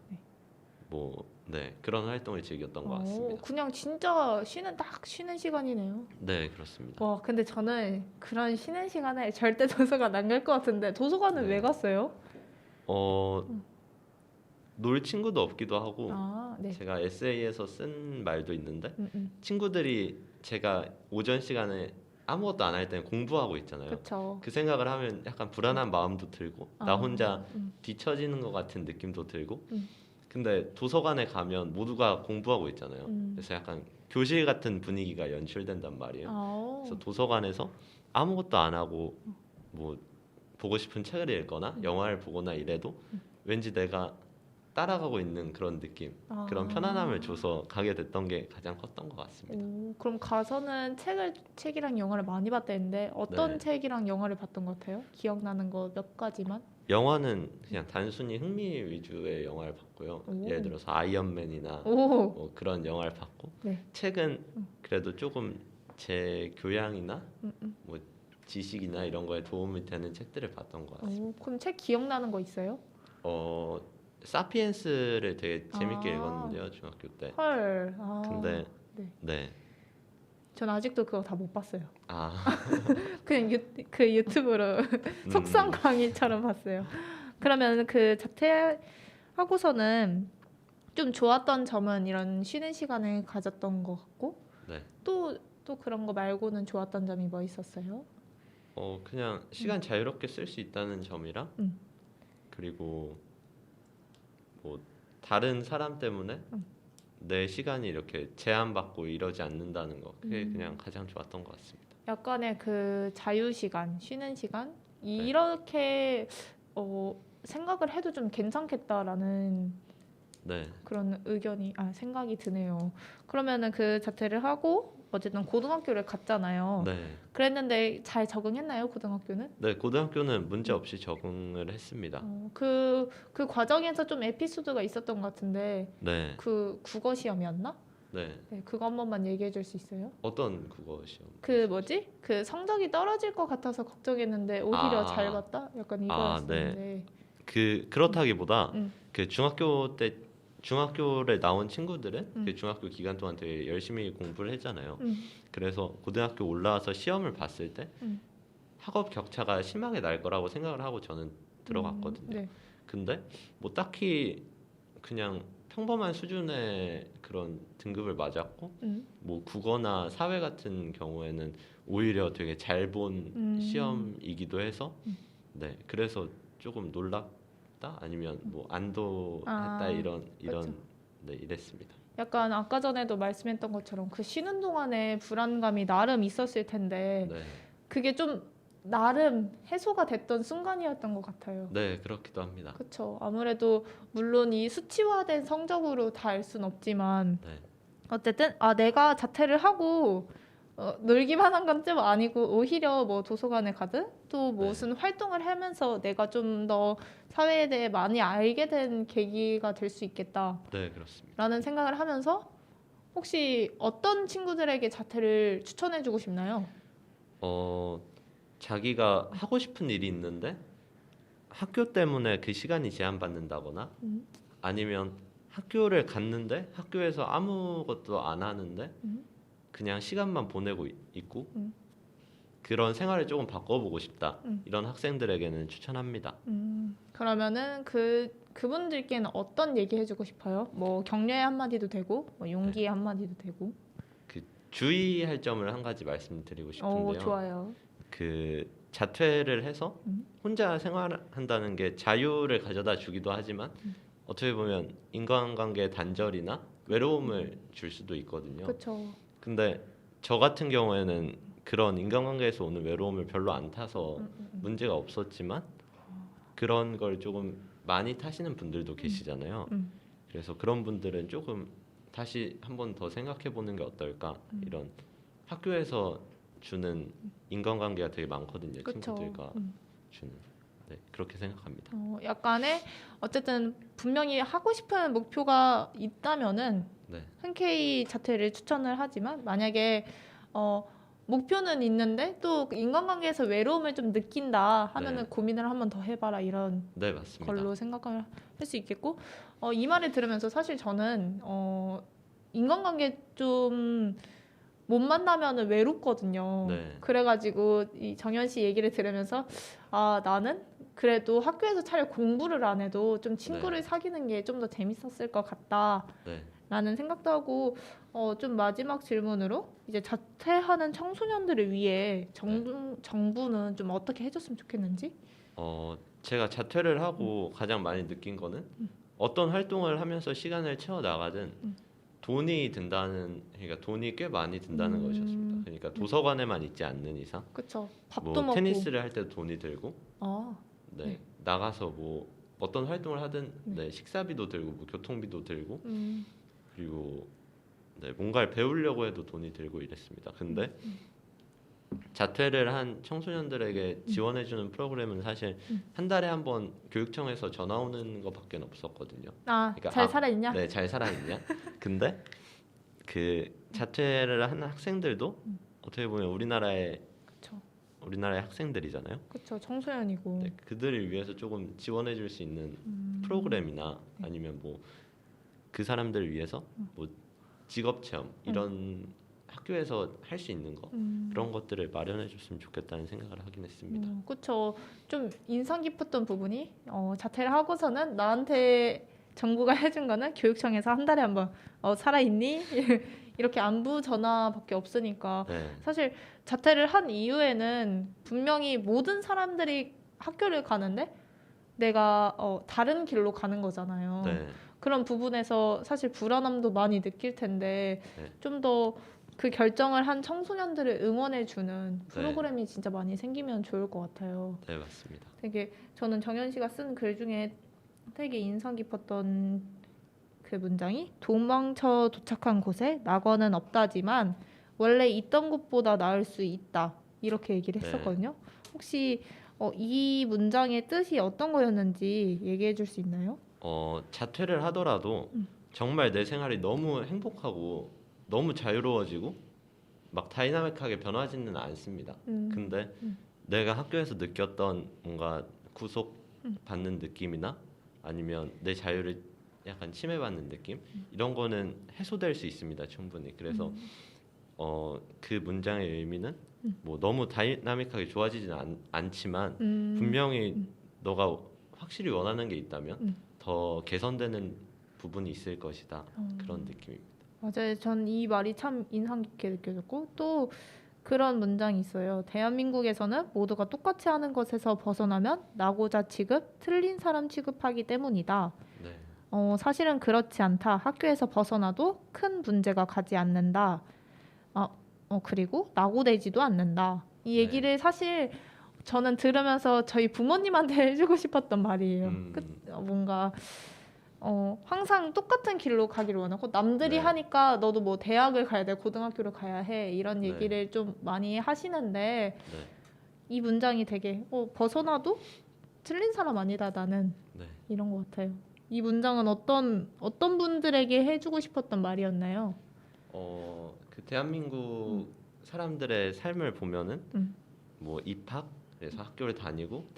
Speaker 3: 그런 활동을 즐겼던 것 같습니다.
Speaker 1: 그냥 진짜 딱 쉬는 시간이네요.
Speaker 3: 네, 그렇습니다.
Speaker 1: 와, 근데 저는 그런 쉬는 시간에 절대 도서관 안 갈 것 같은데 도서관은 왜 갔어요?
Speaker 3: 놀 친구도 없기도 하고
Speaker 1: 네.
Speaker 3: 제가 에세이에서 쓴 말도 있는데 친구들이 제가 오전 시간에 아무것도 안 할 때는 공부하고 있잖아요.
Speaker 1: 그쵸.
Speaker 3: 그 생각을 하면 약간 불안한 마음도 들고 나 혼자 뒤처지는 것 같은 느낌도 들고 근데 도서관에 가면 모두가 공부하고 있잖아요. 그래서 약간 교실 같은 분위기가 연출된단 말이에요. 그래서 도서관에서 아무것도 안 하고 뭐 보고 싶은 책을 읽거나 영화를 보거나 이래도 왠지 내가 따라가고 있는 그런 느낌, 그런 편안함을 줘서 가게 됐던 게 가장 컸던 것 같습니다.
Speaker 1: 그럼 가서는 책이랑 영화를 많이 봤다 했는데 어떤 책이랑 영화를 봤던 것 같아요? 기억나는 거 몇 가지만?
Speaker 3: 영화는 그냥 단순히 흥미 위주의 영화를 봤고요. 예를 들어서 아이언맨이나 뭐 그런 영화를 봤고 책은 그래도 조금 제 교양이나 뭐 지식이나 이런 거에 도움이 되는 책들을 봤던 것 같습니다.
Speaker 1: 그럼 책 기억나는 거 있어요?
Speaker 3: 사피엔스를 되게 재밌게 읽었는데요, 중학교 때.
Speaker 1: 헐.
Speaker 3: 근데 네.
Speaker 1: 전 아직도 그거 다 못 봤어요.
Speaker 3: 그냥
Speaker 1: 그 유튜브로 속성 강의처럼 봤어요. 그러면 그 자퇴하고서는 좀 좋았던 점은 이런 쉬는 시간을 가졌던 것 같고
Speaker 3: 네.
Speaker 1: 또 그런 거 말고는 좋았던 점이 뭐 있었어요?
Speaker 3: 그냥 시간 자유롭게 쓸 수 있다는 점이랑 그리고 뭐 다른 사람 때문에 내 시간이 이렇게 제한받고 이러지 않는다는 거 그게 그냥 가장 좋았던 것 같습니다.
Speaker 1: 약간의 그 자유 시간, 쉬는 시간
Speaker 3: 네.
Speaker 1: 이렇게 생각을 해도 좀 괜찮겠다라는
Speaker 3: 네.
Speaker 1: 그런 생각이 드네요. 그러면은 그 자퇴를 하고 어쨌든 고등학교를 갔잖아요.
Speaker 3: 네.
Speaker 1: 그랬는데 잘 적응했나요, 고등학교는?
Speaker 3: 네, 고등학교는 문제 없이 적응을 했습니다.
Speaker 1: 그 과정에서 좀 에피소드가 있었던 것 같은데
Speaker 3: 네.
Speaker 1: 그 국어 시험이었나?
Speaker 3: 네.
Speaker 1: 네, 그거 한 번만 얘기해 줄 수 있어요?
Speaker 3: 어떤 국어 시험?
Speaker 1: 그 뭐지? 그 성적이 떨어질 것 같아서 걱정했는데 오히려
Speaker 3: 아.
Speaker 1: 잘 봤다? 약간
Speaker 3: 네.
Speaker 1: 이거였었는데.
Speaker 3: 그렇다기보다
Speaker 1: 음.
Speaker 3: 그 중학교를 나온 친구들은 그 중학교 기간 동안 되게 열심히 공부를 했잖아요. 그래서 고등학교 올라와서 시험을 봤을 때 학업 격차가 심하게 날 거라고 생각을 하고 저는 들어갔거든요.
Speaker 1: 네.
Speaker 3: 근데 뭐 딱히 그냥 평범한 수준의 그런 등급을 맞았고 뭐 국어나 사회 같은 경우에는 오히려 되게 잘 본 시험이기도 해서 네 그래서 조금 놀랐다 아니면 뭐 안도했다 이런
Speaker 1: 그쵸.
Speaker 3: 네 이랬습니다.
Speaker 1: 약간 아까 전에도 말씀했던 것처럼 그 쉬는 동안에 불안감이 나름 있었을 텐데
Speaker 3: 네,
Speaker 1: 그게 좀 나름 해소가 됐던 순간이었던 것 같아요.
Speaker 3: 네 그렇기도 합니다.
Speaker 1: 그렇죠. 아무래도 물론 이 수치화된 성적으로 다 알 순 없지만
Speaker 3: 네,
Speaker 1: 어쨌든 내가 자퇴를 하고 놀기만 한 건 좀 아니고 오히려 뭐 도서관에 가든 또
Speaker 3: 네.
Speaker 1: 무슨 활동을 하면서 내가 좀 더 사회에 대해 많이 알게 된 계기가 될 수 있겠다라는
Speaker 3: 네 그렇습니다.
Speaker 1: 생각을 하면서 혹시 어떤 친구들에게 자퇴를 추천해주고 싶나요?
Speaker 3: 자기가 하고 싶은 일이 있는데 학교 때문에 그 시간이 제한받는다거나 아니면 학교를 갔는데 학교에서 아무것도 안 하는데 그냥 시간만 보내고 있고 그런 생활을 조금 바꿔보고 싶다 이런 학생들에게는 추천합니다.
Speaker 1: 그러면은 그분들께는 어떤 얘기 해주고 싶어요? 뭐 격려의 한마디도 되고 뭐 용기의 한마디도 되고.
Speaker 3: 그 주의할 점을 한 가지 말씀드리고 싶은데요.
Speaker 1: 좋아요.
Speaker 3: 그 자퇴를 해서 혼자 생활한다는 게 자유를 가져다 주기도 하지만 어떻게 보면 인간관계 단절이나 외로움을 줄 수도 있거든요.
Speaker 1: 그렇죠.
Speaker 3: 근데 저 같은 경우에는 그런 인간관계에서 오는 외로움을 별로 안 타서 문제가 없었지만 그런 걸 조금 많이 타시는 분들도 계시잖아요. 그래서 그런 분들은 조금 다시 한번 더 생각해 보는 게 어떨까 이런 학교에서 주는 인간관계가 되게 많거든요.
Speaker 1: 그쵸.
Speaker 3: 친구들과 주는 네, 그렇게 생각합니다.
Speaker 1: 약간의 어쨌든 분명히 하고 싶은 목표가 있다면은
Speaker 3: 네,
Speaker 1: 흔쾌히 자퇴를 추천을 하지만 만약에 목표는 있는데 또 인간관계에서 외로움을 좀 느낀다 하면은
Speaker 3: 네.
Speaker 1: 고민을 한번 더 해봐라 이런
Speaker 3: 네 맞습니다.
Speaker 1: 걸로 생각을 할 수 있겠고 이 말을 들으면서 사실 저는 인간관계 좀 못 만나면은 외롭거든요.
Speaker 3: 네.
Speaker 1: 그래가지고 이 정현 씨 얘기를 들으면서 나는 그래도 학교에서 차라리 공부를 안 해도 좀 친구를
Speaker 3: 네.
Speaker 1: 사귀는 게 좀 더 재밌었을 것 같다라는
Speaker 3: 네.
Speaker 1: 생각도 하고 좀 마지막 질문으로 이제 자퇴하는 청소년들을 위해 정부는 좀 어떻게 해줬으면 좋겠는지?
Speaker 3: 제가 자퇴를 하고 가장 많이 느낀 거는 어떤 활동을 하면서 시간을 채워 나가든 돈이 든다는 그러니까 돈이 꽤 많이 든다는 것이었습니다. 그러니까 도서관에만 있지 않는 이상
Speaker 1: 그쵸. 밥도
Speaker 3: 뭐
Speaker 1: 먹고.
Speaker 3: 테니스를 할 때도 돈이 들고 네,
Speaker 1: 네.
Speaker 3: 나가서 뭐 어떤 활동을 하든
Speaker 1: 네.
Speaker 3: 네, 식사비도 들고 뭐 교통비도 들고
Speaker 1: 음,
Speaker 3: 그리고 네, 뭔가를 배우려고 해도 돈이 들고 이랬습니다. 근데 자퇴를 한 청소년들에게 지원해주는 프로그램은 사실 한 달에 한 번 교육청에서 전화 오는 것밖에 없었거든요. 그러니까,
Speaker 1: 잘 살아있냐?
Speaker 3: 네, 잘 살아있냐? 근데 그 자퇴를 한 학생들도 어떻게 보면 우리나라의 학생들이잖아요.
Speaker 1: 그쵸. 청소년이고.
Speaker 3: 네, 그들을 위해서 조금 지원해줄 수 있는 프로그램이나 아니면 뭐 그 사람들을 위해서 뭐 직업 체험 이런 학교에서 할 수 있는 거 그런 것들을 마련해줬으면 좋겠다는 생각을 하긴 했습니다.
Speaker 1: 그쵸. 좀 인상 깊었던 부분이 자퇴를 하고서는 나한테 정부가 해준 거는 교육청에서 한 달에 한 번 살아있니? 이렇게 안부 전화밖에 없으니까
Speaker 3: 네.
Speaker 1: 사실 자퇴를 한 이후에는 분명히 모든 사람들이 학교를 가는데 내가 다른 길로 가는 거잖아요.
Speaker 3: 네.
Speaker 1: 그런 부분에서 사실 불안함도 많이 느낄 텐데
Speaker 3: 네.
Speaker 1: 좀 더 그 결정을 한 청소년들을 응원해주는 프로그램이 진짜 많이 생기면 좋을 것 같아요.
Speaker 3: 네, 맞습니다.
Speaker 1: 되게 저는 정현 씨가 쓴 글 중에 되게 인상 깊었던 그 문장이 도망쳐 도착한 곳에 낙원은 없다지만 원래 있던 곳보다 나을 수 있다 이렇게 얘기를
Speaker 3: 네.
Speaker 1: 했었거든요. 혹시 이 문장의 뜻이 어떤 거였는지 얘기해 줄 수 있나요?
Speaker 3: 자퇴를 하더라도 정말 내 생활이 너무 행복하고 너무 자유로워지고 막 다이나믹하게 변하지는 않습니다. 근데 내가 학교에서 느꼈던 뭔가 구속받는 느낌이나 아니면 내 자유를 약간 침해받는 느낌 이런 거는 해소될 수 있습니다. 충분히. 그래서 그 문장의 의미는 뭐 너무 다이나믹하게 좋아지지는 않지만 분명히 너가 확실히 원하는 게 있다면 더 개선되는 부분이 있을 것이다. 그런 느낌입니다.
Speaker 1: 맞아요. 전 이 말이 참 인상 깊게 느껴졌고 또 그런 문장이 있어요. 대한민국에서는 모두가 똑같이 하는 것에서 벗어나면 나고자 취급, 틀린 사람 취급하기 때문이다.
Speaker 3: 네.
Speaker 1: 사실은 그렇지 않다. 학교에서 벗어나도 큰 문제가 가지 않는다. 그리고 낙오되지도 않는다. 이 얘기를 사실 저는 들으면서 저희 부모님한테 해주고 싶었던 말이에요. 뭔가 항상 똑같은 길로 가기를 원하고 남들이
Speaker 3: 네.
Speaker 1: 하니까 너도 뭐 대학을 가야 돼, 고등학교를 가야 해 이런
Speaker 3: 네.
Speaker 1: 얘기를 좀 많이 하시는데
Speaker 3: 네.
Speaker 1: 이 문장이 되게 벗어나도 틀린 사람 아니다 나는
Speaker 3: 네.
Speaker 1: 이런 것 같아요. 이 문장은 어떤 분들에게 해주고 싶었던 말이었나요?
Speaker 3: 그 대한민국 사람들의 삶을 보면은 뭐 입학 그래서 학교를 다니고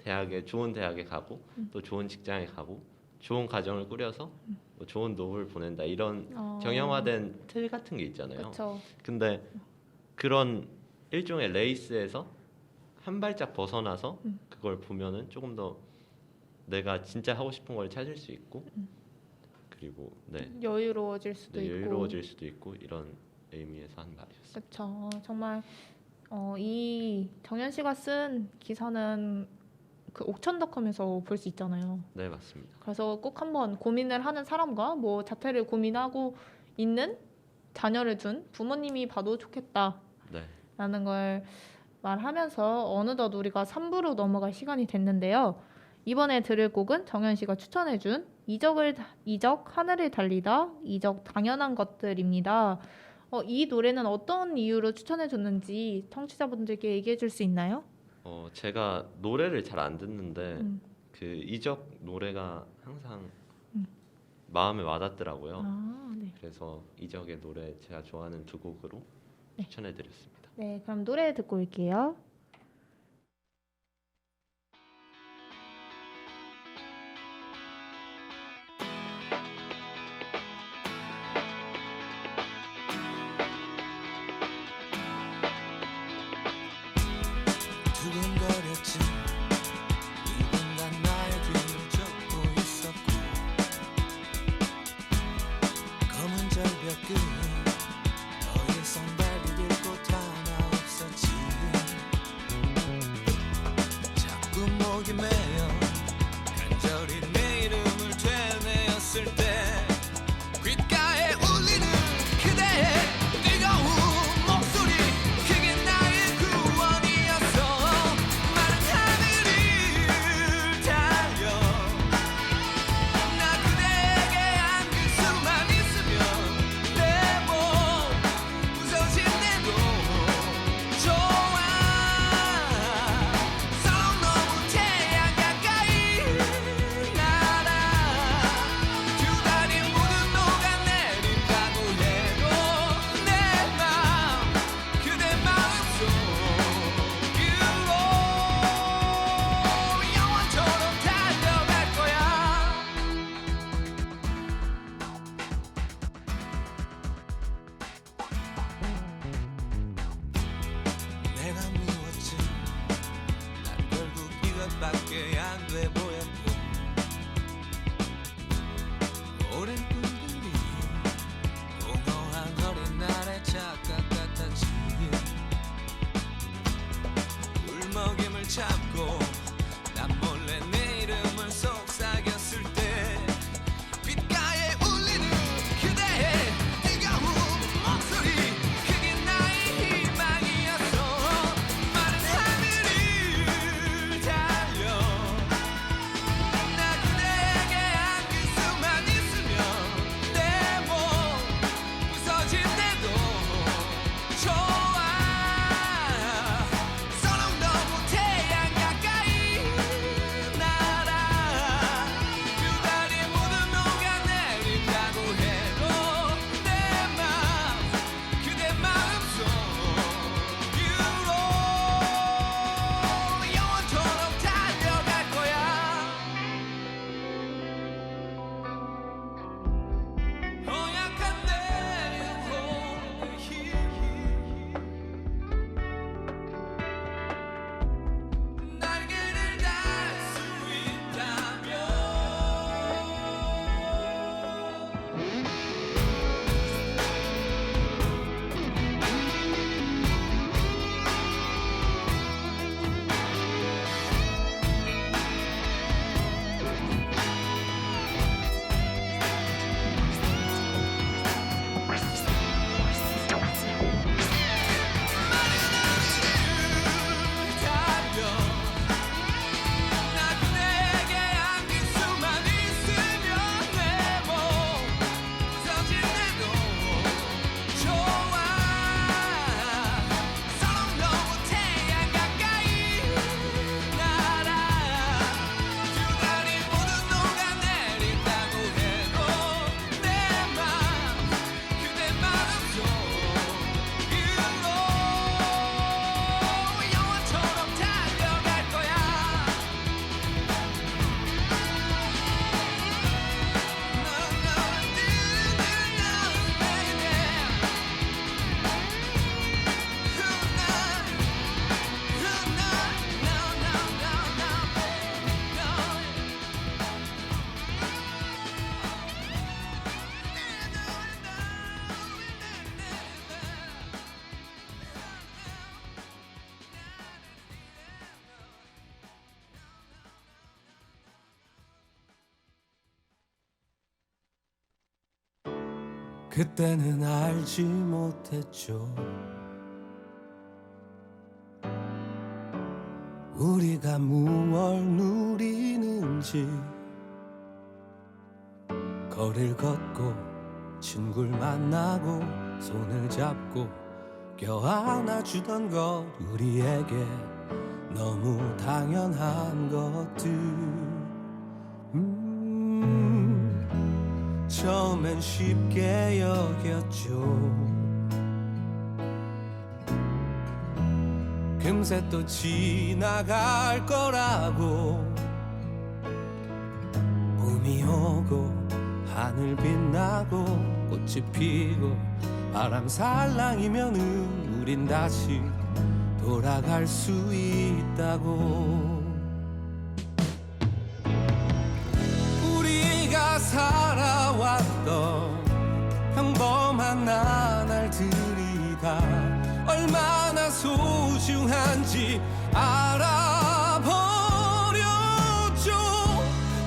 Speaker 3: 좋은 대학에 가고 또 좋은 직장에 가고 좋은 가정을 꾸려서 뭐 좋은 노후를 보낸다 이런 경영화된 틀 같은 게 있잖아요.
Speaker 1: 그렇죠.
Speaker 3: 근데 그런 일종의 레이스에서 한 발짝 벗어나서 그걸 보면은 조금 더 내가 진짜 하고 싶은 걸 찾을 수 있고 그리고
Speaker 1: 여유로워질 수도 있고
Speaker 3: 여유로워질 수도 있고 이런 의미에서 한 말이었어요.
Speaker 1: 그렇죠. 정말 이 정현 씨가 쓴 기사는 그 옥천닷컴에서 볼 수 있잖아요.
Speaker 3: 네, 맞습니다.
Speaker 1: 그래서 꼭 한번 고민을 하는 사람과 뭐 자퇴를 고민하고 있는 자녀를 둔 부모님이 봐도 좋겠다라는
Speaker 3: 네.
Speaker 1: 걸 말하면서 어느덧 우리가 3부로 넘어갈 시간이 됐는데요. 이번에 들을 곡은 정현 씨가 추천해준 이적 하늘을 달리다 이적 당연한 것들입니다. 이 노래는 어떤 이유로 추천해줬는지 청취자분들께 얘기해줄 수 있나요?
Speaker 3: 제가 노래를 잘 안 듣는데 그 이적 노래가 항상 마음에 와닿더라고요.
Speaker 1: 네.
Speaker 3: 그래서 이적의 노래 제가 좋아하는 두 곡으로 추천해드렸습니다.
Speaker 1: 네, 그럼 노래 듣고 올게요.
Speaker 4: 두근거렸지 누군가 나의 뒤를 쫓고 있었고 검은 절벽 끝 더 이상 발디딜 곳 하나 없었지 자꾸 목이 메여 간절히 내 이름을 되뇌었을 때 귓가에 울리는 그대의 뜨거운 목소리 그게 나의 구원이었어 마른 하늘을 달려 나 그대에게 안길 수만 있으면 내 몸 부서질 때도 좋아 서로 너무 태양 가까이 날아 두 다리 모두 녹아내린다고 해도 내 맘 그대 마음속으로 영원토록 달려갈 거야 내가 미웠지 난 결국 이것밖에 안 돼 보였고 오랜 꿈들이 공허한 어린 날의 참고 난 몰래 내 이름을 속삭였을 때 귓가에 울리는 그대의 뜨거운 목소리 그게 나의 희망이었어 마른 하늘을 달려 나 그대에게 안길 수만 있으면 내 몸 부서질 때도 좋아 서로 너무 태양 가까이 날아 두 다리 모두 녹아내린다고 해도 내 맘 그대 마음속 유로 영원토록 달려갈 거야 허약한 내 영혼의 힘 날개를 달 수 있다면 달려 나 그대에게 안길 수만 있으면 내 몸 부서질 때도 좋아 서로 너무 태양 가까이 날아 두 다리 모두 녹아내린다고 해도 내 맘 그대 마음속 유로 영원토록 달려갈 거야
Speaker 5: 그때는 알지 못했죠. 우리가 무얼 누리는지 거리를 걷고 친구를 만나고 손을 잡고 껴안아주던 것 우리에게 너무 당연한 것들 처음엔 쉽게 여겼죠. 금세 또 지나갈 거라고 봄이 오고 하늘 빛나고 꽃이 피고 바람 살랑이면은 우린 다시 돌아갈 수 있다고. 우리가 살아왔던 평범한 나날들이 다 얼마나 소중한지 알아버렸죠.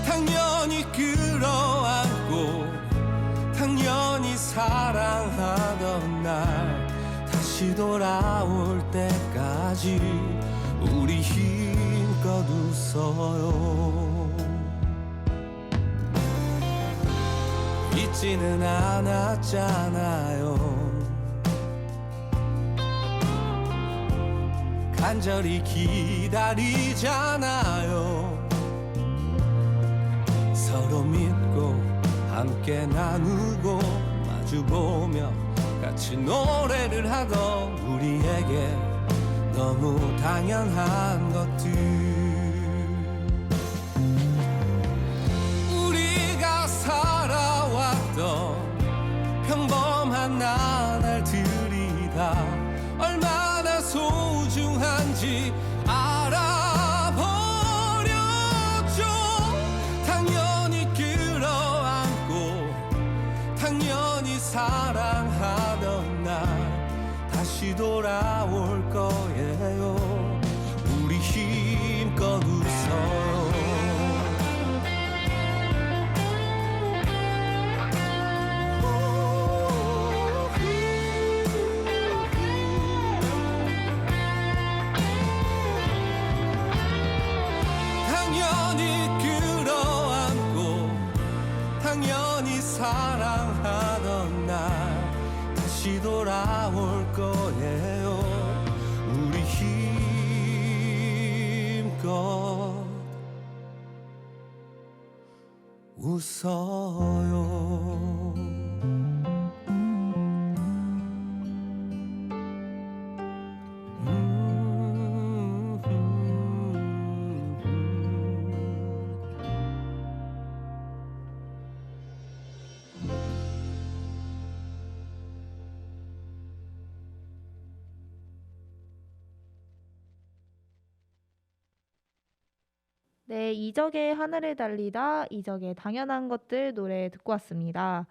Speaker 5: 당연히 끌어안고 당연히 사랑하던 날 다시 돌아올 때까지 우리 힘껏 웃어요. 잊지는 않았잖아요. 간절히 기다리잖아요. 서로 믿고 함께 나누고 마주보며 같이 노래를 하던 우리에게 너무 당연한 것들 우리가 살아왔던 평범한 나날들이 다 얼마나 소중한지 알아버렸죠. 당연히 끌어안고 당연히 사랑하던 날 다시 돌아올 거예요. 우리 힘 웃어요. 당연히 끌어안고 당연히 사랑하던 날 다시 돌아올 거예요. 우리 힘껏 웃어요.
Speaker 1: 네, 이적의 하늘을 달리다, 이적의 당연한 것들 노래 듣고 왔습니다.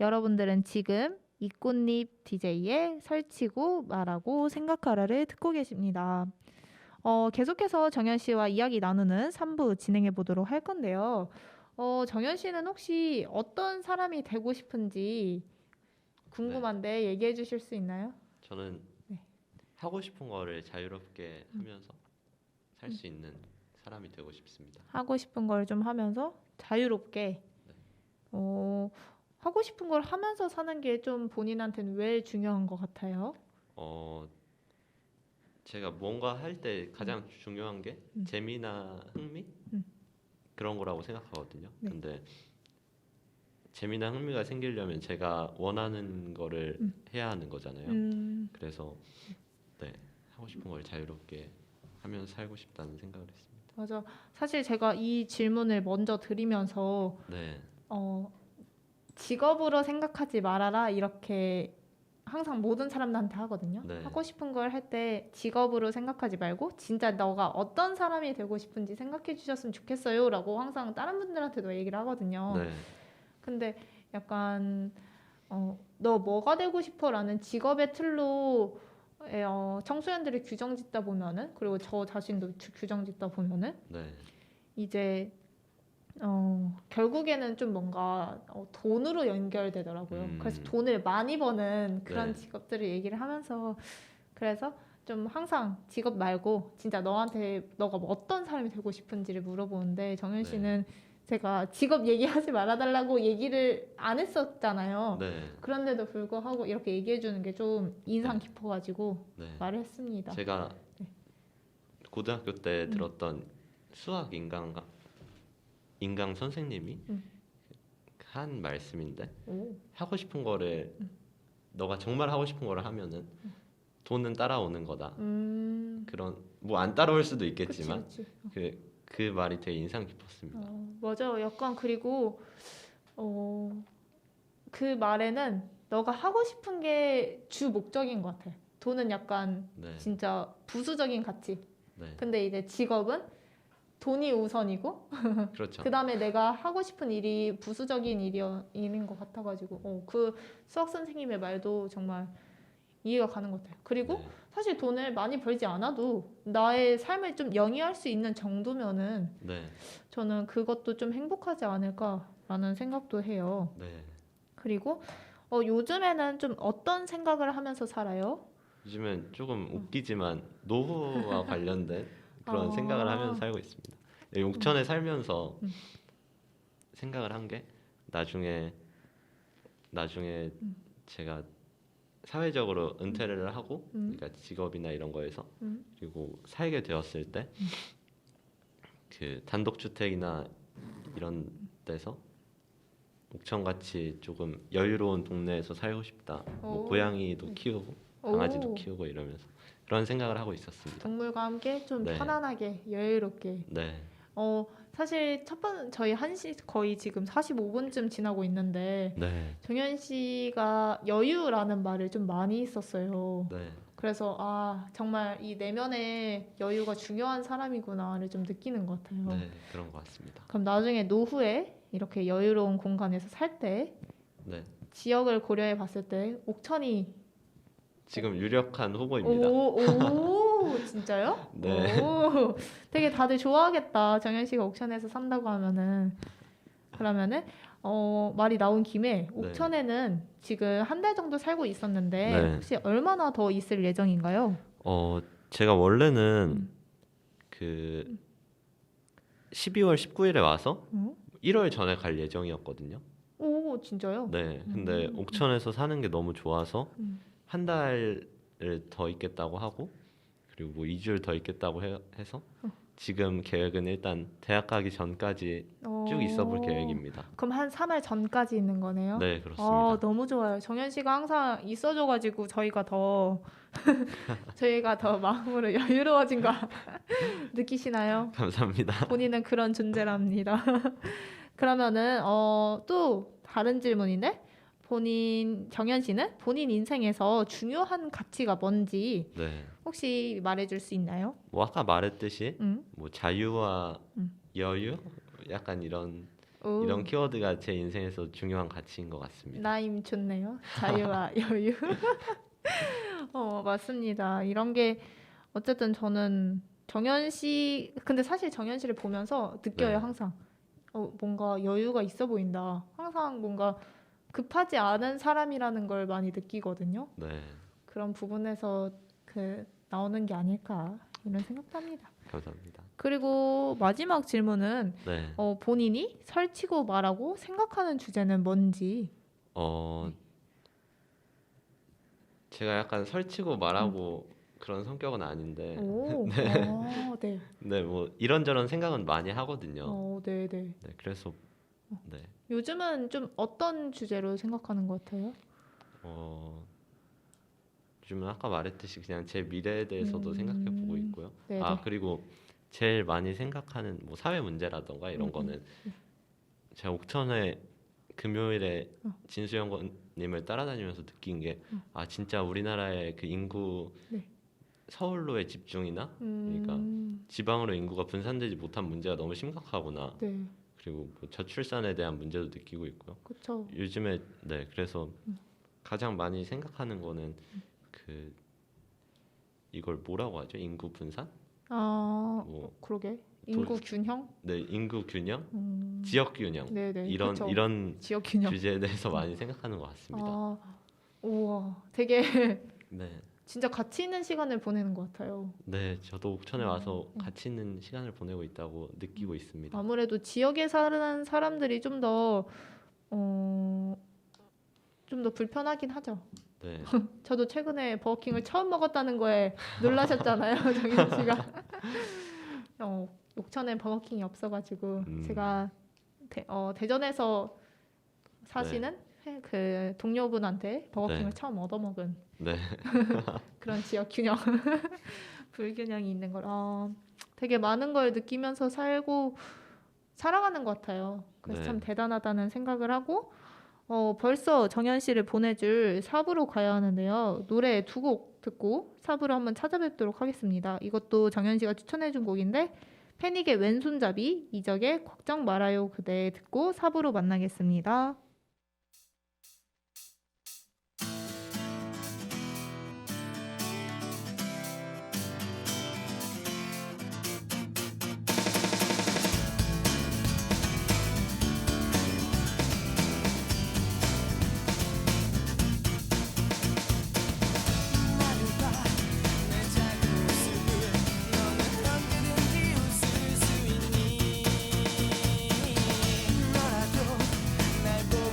Speaker 1: 여러분들은 지금 이꽃잎 DJ의 설치고 말하고 생각하라를 듣고 계십니다. 계속해서 정현 씨와 이야기 나누는 3부 진행해 보도록 할 건데요. 정현 씨는 혹시 어떤 사람이 되고 싶은지 궁금한데 얘기해 주실 수 있나요?
Speaker 3: 저는
Speaker 1: 네.
Speaker 3: 하고 싶은 거를 자유롭게 하면서 살 수 있는 사람이 되고 싶습니다.
Speaker 1: 하고 싶은 걸 좀 하면서 자유롭게.
Speaker 3: 네.
Speaker 1: 하고 싶은 걸 하면서 사는 게 좀 본인한테는 왜 중요한 것 같아요?
Speaker 3: 제가 뭔가 할 때 가장 중요한 게 재미나 흥미 그런 거라고 생각하거든요.
Speaker 1: 네.
Speaker 3: 근데 재미나 흥미가 생기려면 제가 원하는 거를 해야 하는 거잖아요. 그래서 네, 하고 싶은 걸 자유롭게 하면서 살고 싶다는 생각을 했습니다.
Speaker 1: 맞아. 사실 제가 이 질문을 먼저 드리면서
Speaker 3: 네,
Speaker 1: 직업으로 생각하지 말아라 이렇게 항상 모든 사람들한테 하거든요.
Speaker 3: 네.
Speaker 1: 하고 싶은 걸 할 때 직업으로 생각하지 말고 진짜 너가 어떤 사람이 되고 싶은지 생각해 주셨으면 좋겠어요 라고 항상 다른 분들한테도 얘기를 하거든요.
Speaker 3: 네,
Speaker 1: 근데 약간 너 뭐가 되고 싶어 라는 직업의 틀로 청소년들이 규정 짓다 보면은, 그리고 저 자신도 규정 짓다 보면은
Speaker 3: 네,
Speaker 1: 이제 결국에는 좀 뭔가 돈으로 연결되더라고요. 그래서 돈을 많이 버는 그런
Speaker 3: 네.
Speaker 1: 직업들을 얘기를 하면서, 그래서 좀 항상 직업 말고 진짜 너한테 너가 뭐 어떤 사람이 되고 싶은지를 물어보는데, 정현
Speaker 3: 네.
Speaker 1: 씨는 제가 직업 얘기하지 말아달라고 얘기를 안 했었잖아요.
Speaker 3: 네,
Speaker 1: 그런데도 불구하고 이렇게 얘기해 주는 게 좀 인상
Speaker 3: 네.
Speaker 1: 깊어가지고
Speaker 3: 네.
Speaker 1: 말을 했습니다.
Speaker 3: 제가
Speaker 1: 네.
Speaker 3: 고등학교 때 들었던 수학 인강 선생님이 한 말씀인데,
Speaker 1: 오.
Speaker 3: 하고 싶은 거를 너가 정말 하고 싶은 거를 하면은 돈은 따라오는 거다. 그런 뭐 안 따라올 수도 있겠지만
Speaker 1: 그치.
Speaker 3: 그 말이 되게 인상 깊었습니다.
Speaker 1: 맞아요. 약간 그리고 그 말에는 너가 하고 싶은 게 주 목적인 것 같아. 돈은 약간
Speaker 3: 네,
Speaker 1: 진짜 부수적인 가치.
Speaker 3: 네,
Speaker 1: 근데 이제 직업은 돈이 우선이고
Speaker 3: 그렇죠.
Speaker 1: 그 다음에 내가 하고 싶은 일이 부수적인 일인 것 같아가지고 그 수학 선생님의 말도 정말 이해가 가는 것 같아요. 그리고
Speaker 3: 네,
Speaker 1: 사실 돈을 많이 벌지 않아도 나의 삶을 좀 영위할 수 있는 정도면은
Speaker 3: 네,
Speaker 1: 저는 그것도 좀 행복하지 않을까라는 생각도 해요.
Speaker 3: 네.
Speaker 1: 그리고 요즘에는 좀 어떤 생각을 하면서 살아요?
Speaker 3: 요즘은 조금 웃기지만 노후와 관련된 그런
Speaker 1: 아.
Speaker 3: 생각을 하면서 살고 있습니다. 용천에 살면서 생각을 한 게 나중에 제가 사회적으로 은퇴를 하고, 그러니까 직업이나 이런 거에서 그리고 살게 되었을 때 그 단독주택이나 이런 데서 옥천같이 조금 여유로운 동네에서 살고 싶다. 뭐
Speaker 1: 오.
Speaker 3: 고양이도 키우고 강아지도 키우고 이러면서 그런 생각을 하고 있었습니다.
Speaker 1: 동물과 함께 좀
Speaker 3: 네.
Speaker 1: 편안하게 여유롭게.
Speaker 3: 네,
Speaker 1: 사실 저희 1시 거의 지금 45분쯤 지나고 있는데
Speaker 3: 네,
Speaker 1: 정현 씨가 여유라는 말을 좀 많이 썼어요.
Speaker 3: 네,
Speaker 1: 그래서 정말 이 내면의 여유가 중요한 사람이구나를 좀 느끼는 것 같아요.
Speaker 3: 네, 그런 것 같습니다.
Speaker 1: 그럼 나중에 노후에 이렇게 여유로운 공간에서 살 때
Speaker 3: 네,
Speaker 1: 지역을 고려해 봤을 때 옥천이
Speaker 3: 지금 유력한 후보입니다.
Speaker 1: 오, 진짜요?
Speaker 3: 네.
Speaker 1: 오, 되게 다들 좋아하겠다. 정현 씨가 옥천에서 산다고 하면은. 그러면은 말이 나온 김에 옥천에는 지금 한 달 정도 살고 있었는데
Speaker 3: 네.
Speaker 1: 혹시 얼마나 더 있을 예정인가요?
Speaker 3: 제가 원래는 그 12월 19일에 와서 1월 전에 갈 예정이었거든요.
Speaker 1: 오, 진짜요?
Speaker 3: 네. 근데 옥천에서 사는 게 너무 좋아서 한 달을 더 있겠다고 하고 그리고 뭐 2주를 더 있겠다고 해서 지금 계획은 일단 대학 가기 전까지 쭉 있어볼 계획입니다.
Speaker 1: 그럼 한 3월 전까지 있는 거네요?
Speaker 3: 네, 그렇습니다.
Speaker 1: 너무 좋아요. 정현 씨가 항상 있어줘가지고 저희가 더 마음으로 여유로워진 거 느끼시나요?
Speaker 3: 감사합니다.
Speaker 1: 본인은 그런 존재랍니다. 그러면은 또 다른 질문인데 정현 씨는 본인 인생에서 중요한 가치가 뭔지
Speaker 3: 네.
Speaker 1: 혹시 말해줄 수 있나요?
Speaker 3: 뭐 아까 말했듯이
Speaker 1: 응.
Speaker 3: 뭐 자유와 여유 약간 이런 키워드가 제 인생에서 중요한 가치인 것 같습니다.
Speaker 1: 나임 좋네요. 자유와 여유. 맞습니다. 이런 게 어쨌든 저는 정현 씨 근데 사실 정현 씨를 보면서 느껴요.
Speaker 3: 네.
Speaker 1: 항상 뭔가 여유가 있어 보인다. 항상 뭔가 급하지 않은 사람이라는 걸 많이 느끼거든요.
Speaker 3: 네.
Speaker 1: 그런 부분에서 나오는 게 아닐까 이런 생각도 합니다.
Speaker 3: 감사합니다.
Speaker 1: 그리고 마지막 질문은
Speaker 3: 네.
Speaker 1: 본인이 설치고 말하고 생각하는 주제는 뭔지.
Speaker 3: 제가 약간 설치고 말하고 그런 성격은 아닌데
Speaker 1: 오, 네.
Speaker 3: 네, 뭐 이런저런 생각은 많이 하거든요.
Speaker 1: 네.
Speaker 3: 네, 그래서 네.
Speaker 1: 요즘은 좀 어떤 주제로 생각하는 것 같아요?
Speaker 3: 요즘은 아까 말했듯이 그냥 제 미래에 대해서도 생각해 보고 있고요.
Speaker 1: 네네.
Speaker 3: 그리고 제일 많이 생각하는 뭐 사회 문제라던가 이런 거는 제가 옥천에 금요일에 진수영님을 따라다니면서 느낀 게 진짜 우리나라의 그 인구
Speaker 1: 네.
Speaker 3: 서울로의 집중이나 그러니까 지방으로 인구가 분산되지 못한 문제가 너무 심각하구나.
Speaker 1: 네,
Speaker 3: 그리고 뭐 저출산에 대한 문제도 느끼고 있고요.
Speaker 1: 그렇죠.
Speaker 3: 요즘에 네, 그래서 가장 많이 생각하는 거는 이걸 뭐라고 하죠? 인구 분산? 뭐
Speaker 1: 그러게. 인구 균형?
Speaker 3: 네, 인구 균형, 지역 균형
Speaker 1: 네네.
Speaker 3: 이런
Speaker 1: 그쵸.
Speaker 3: 이런
Speaker 1: 지역 균형.
Speaker 3: 주제에 대해서 많이 생각하는 것 같습니다.
Speaker 1: 우와, 되게
Speaker 3: 네,
Speaker 1: 진짜 가치 있는 시간을 보내는 것 같아요.
Speaker 3: 네, 저도 옥천에 와서 가치 있는 시간을 보내고 있다고 느끼고 있습니다.
Speaker 1: 아무래도 지역에 사는 사람들이 좀 더 불편하긴 하죠.
Speaker 3: 네,
Speaker 1: 저도 최근에 버거킹을 처음 먹었다는 거에 놀라셨잖아요, 정인 씨가. 옥천에 버거킹이 없어가지고 제가 대전에서 사시는 그 동료분한테 버거킹을
Speaker 3: 네.
Speaker 1: 처음 얻어먹은
Speaker 3: 네,
Speaker 1: 그런 지역 균형, 불균형이 있는 걸 되게 많은 걸 느끼면서 살아가는 것 같아요. 그래서
Speaker 3: 네.
Speaker 1: 참 대단하다는 생각을 하고 벌써 정현 씨를 보내줄 4부로 가야 하는데요. 노래 2곡 듣고 4부로 한번 찾아뵙도록 하겠습니다. 이것도 정현 씨가 추천해준 곡인데 패닉의 왼손잡이, 이적의 걱정 말아요 그대 듣고 4부로 만나겠습니다.
Speaker 5: 너라도 날 보고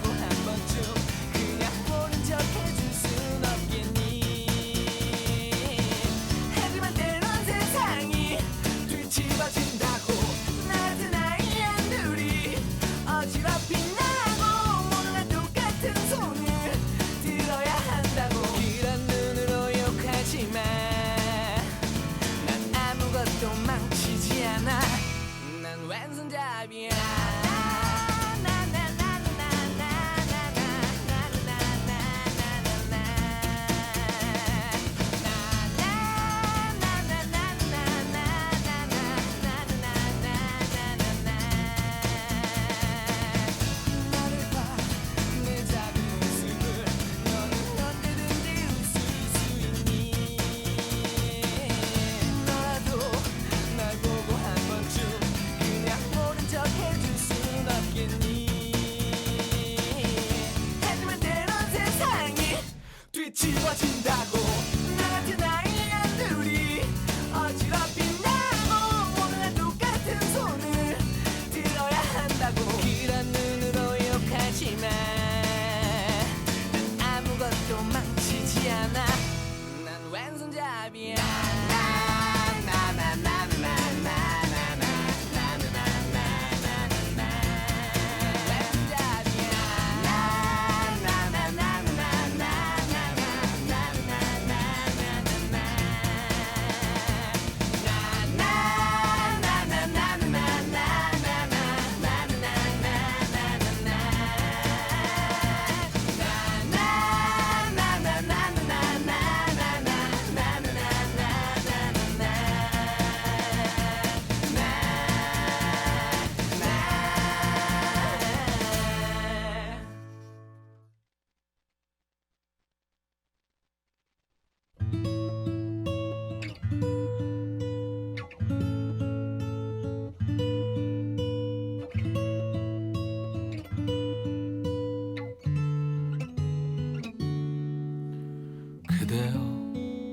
Speaker 5: 그대여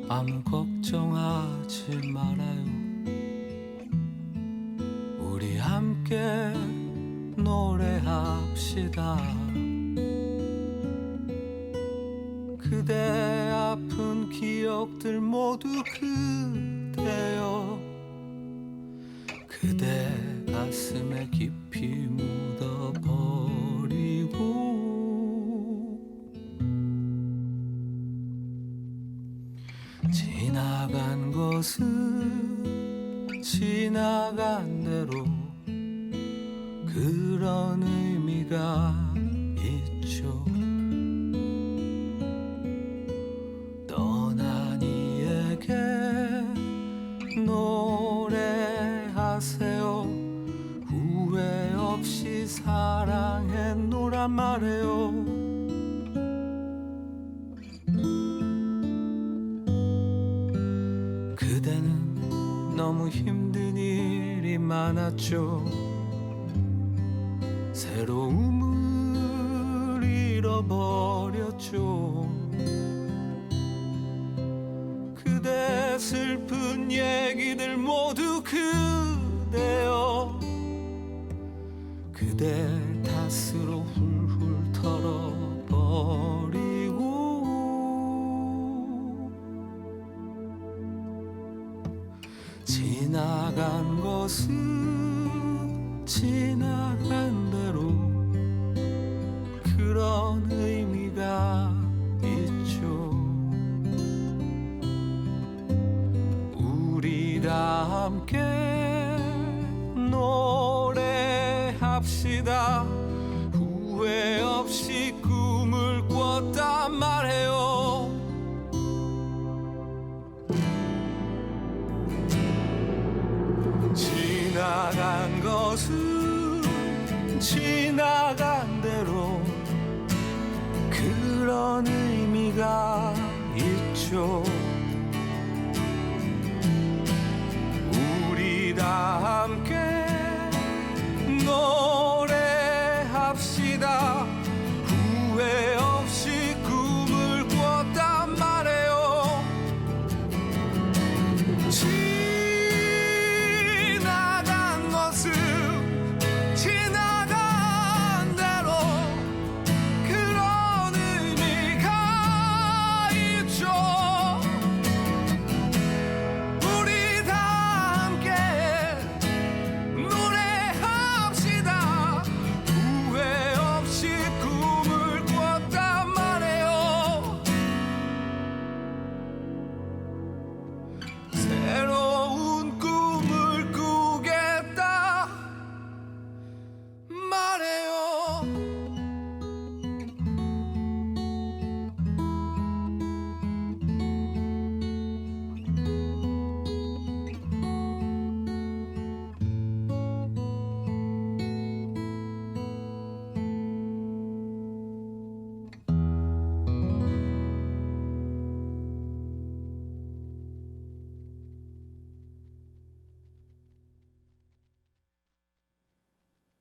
Speaker 5: 아무 걱정하지 말아요. 우리 함께 노래합시다. 그대 아픈 기억들 모두 그대여 그대 가슴에 깊이 묻어버리고 지나간 것은 지나간 대로 그런 의미가 있죠. 떠난 이에게 노래하세요. 후회 없이 사랑했노란 말해요. 그대는 너무 힘든 일이 많았죠. 새로움을 잃어버렸죠. 그대 슬픈 얘기들 모두 그대여 그대 탓으로 훌훌 털어버리고 지나간 것은 지나간 대로 그런 의미가 있죠. 우리 다 함께 노래합시다. 후회 없이 꿈을 꿨단 말해요. 지나간 것은 지나간 대로 그런 의미가 있죠. 우리 다 함께 노래합시다. 후회 없이 꿈을 꿨단 말해요. 지나간 것은 지나간 대로 그런 의미가 있죠. 우리 다 함께 노래합시다. 후회 없이 꿈을 꿨단 말해요. 새로운 꿈을 꾸겠다 말해요.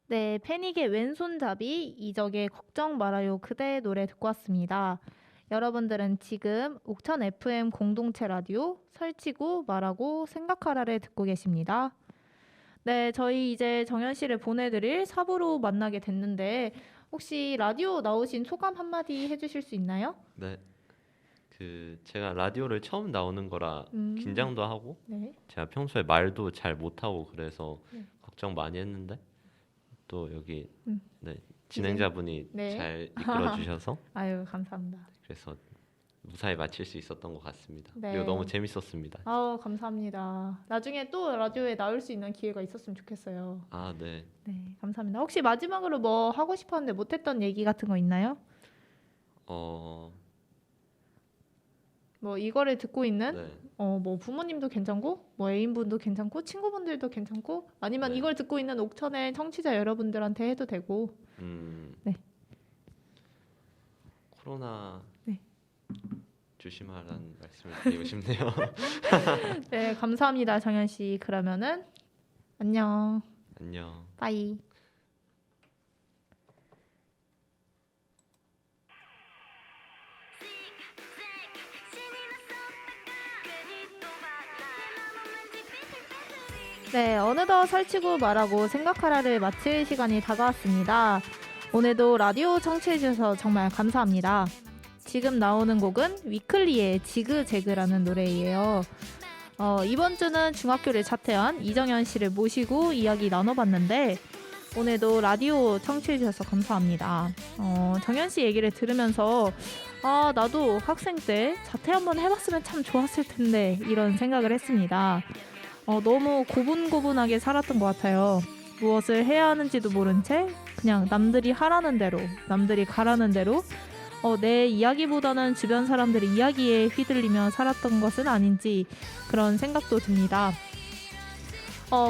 Speaker 1: 네, 패닉의 왼손잡이, 이적의 걱정 말아요 그대 노래 듣고 왔습니다. 여러분들은 지금 옥천 FM 공동체 라디오 설치고 말하고 생각하라를 듣고 계십니다. 네, 저희 이제 정현 씨를 보내드릴 4부로 만나게 됐는데 혹시 라디오 나오신 소감 한마디 해주실 수 있나요?
Speaker 3: 네. 제가 라디오를 처음 나오는 거라 긴장도 하고
Speaker 1: 네.
Speaker 3: 제가 평소에 말도 잘 못하고 그래서
Speaker 1: 네.
Speaker 3: 걱정 많이 했는데 또 여기 네,
Speaker 1: 이제-
Speaker 3: 진행자분이
Speaker 1: 네.
Speaker 3: 잘 이끌어 주셔서
Speaker 1: 아유 감사합니다.
Speaker 3: 그래서 무사히 마칠 수 있었던 것 같습니다.
Speaker 1: 네.
Speaker 3: 그리고 너무 재밌었습니다.
Speaker 1: 아우 감사합니다. 나중에 또 라디오에 나올 수 있는 기회가 있었으면 좋겠어요.
Speaker 3: 아, 네.
Speaker 1: 네, 감사합니다. 혹시 마지막으로 뭐 하고 싶었는데 못했던 얘기 같은 거 있나요? 뭐 이거를 듣고 있는
Speaker 3: 네.
Speaker 1: 뭐 부모님도 괜찮고 뭐 애인분도 괜찮고 친구분들도 괜찮고 아니면
Speaker 3: 네.
Speaker 1: 이걸 듣고 있는 옥천의 청취자 여러분들한테 해도 되고 네.
Speaker 3: 코로나
Speaker 1: 네.
Speaker 3: 조심하라는 말씀을 드리고 싶네요.
Speaker 1: 네, 감사합니다, 정현 씨. 그러면은 안녕.
Speaker 3: 안녕.
Speaker 1: 빠이. 네, 어느덧 설치고 말하고 생각하라를 마칠 시간이 다가왔습니다. 오늘도 라디오 청취해주셔서 정말 감사합니다. 지금 나오는 곡은 위클리의 지그재그라는 노래예요. 이번 주는 중학교를 자퇴한 이정현 씨를 모시고 이야기 나눠봤는데 오늘도 라디오 청취해주셔서 감사합니다. 정현 씨 얘기를 들으면서 나도 학생 때 자퇴 한번 해봤으면 참 좋았을 텐데 이런 생각을 했습니다. 너무 고분고분하게 살았던 것 같아요. 무엇을 해야 하는지도 모른 채 그냥 남들이 하라는 대로, 남들이 가라는 대로 내 이야기보다는 주변 사람들의 이야기에 휘둘리며 살았던 것은 아닌지 그런 생각도 듭니다.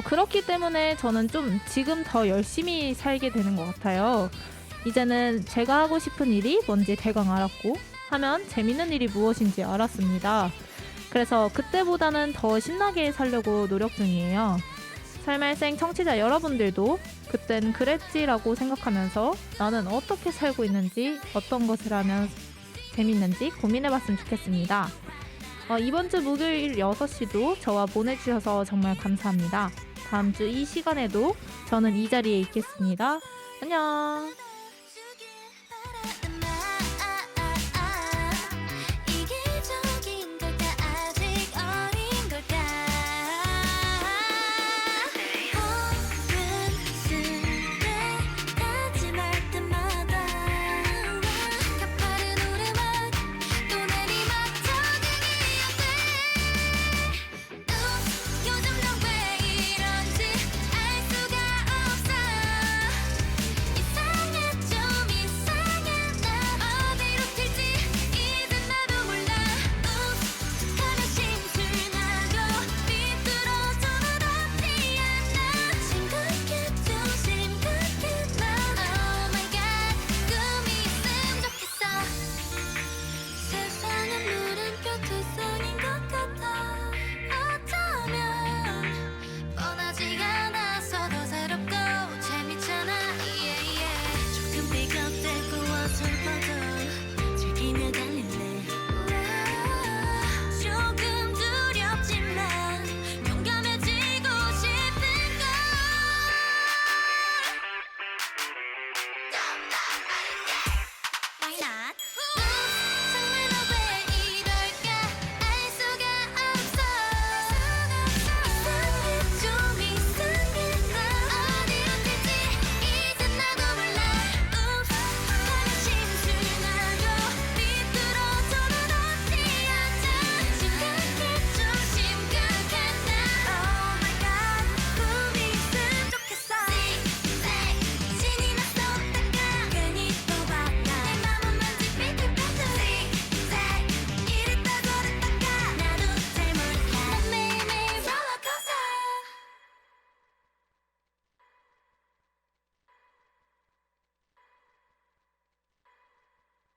Speaker 1: 그렇기 때문에 저는 좀 지금 더 열심히 살게 되는 것 같아요. 이제는 제가 하고 싶은 일이 뭔지 대강 알았고 하면 재밌는 일이 무엇인지 알았습니다. 그래서 그때보다는 더 신나게 살려고 노력 중이에요. 살말생 청취자 여러분들도 그땐 그랬지라고 생각하면서 나는 어떻게 살고 있는지 어떤 것을 하면 재밌는지 고민해봤으면 좋겠습니다. 이번 주 목요일 6시도 저와 보내주셔서 정말 감사합니다. 다음 주 이 시간에도 저는 이 자리에 있겠습니다. 안녕.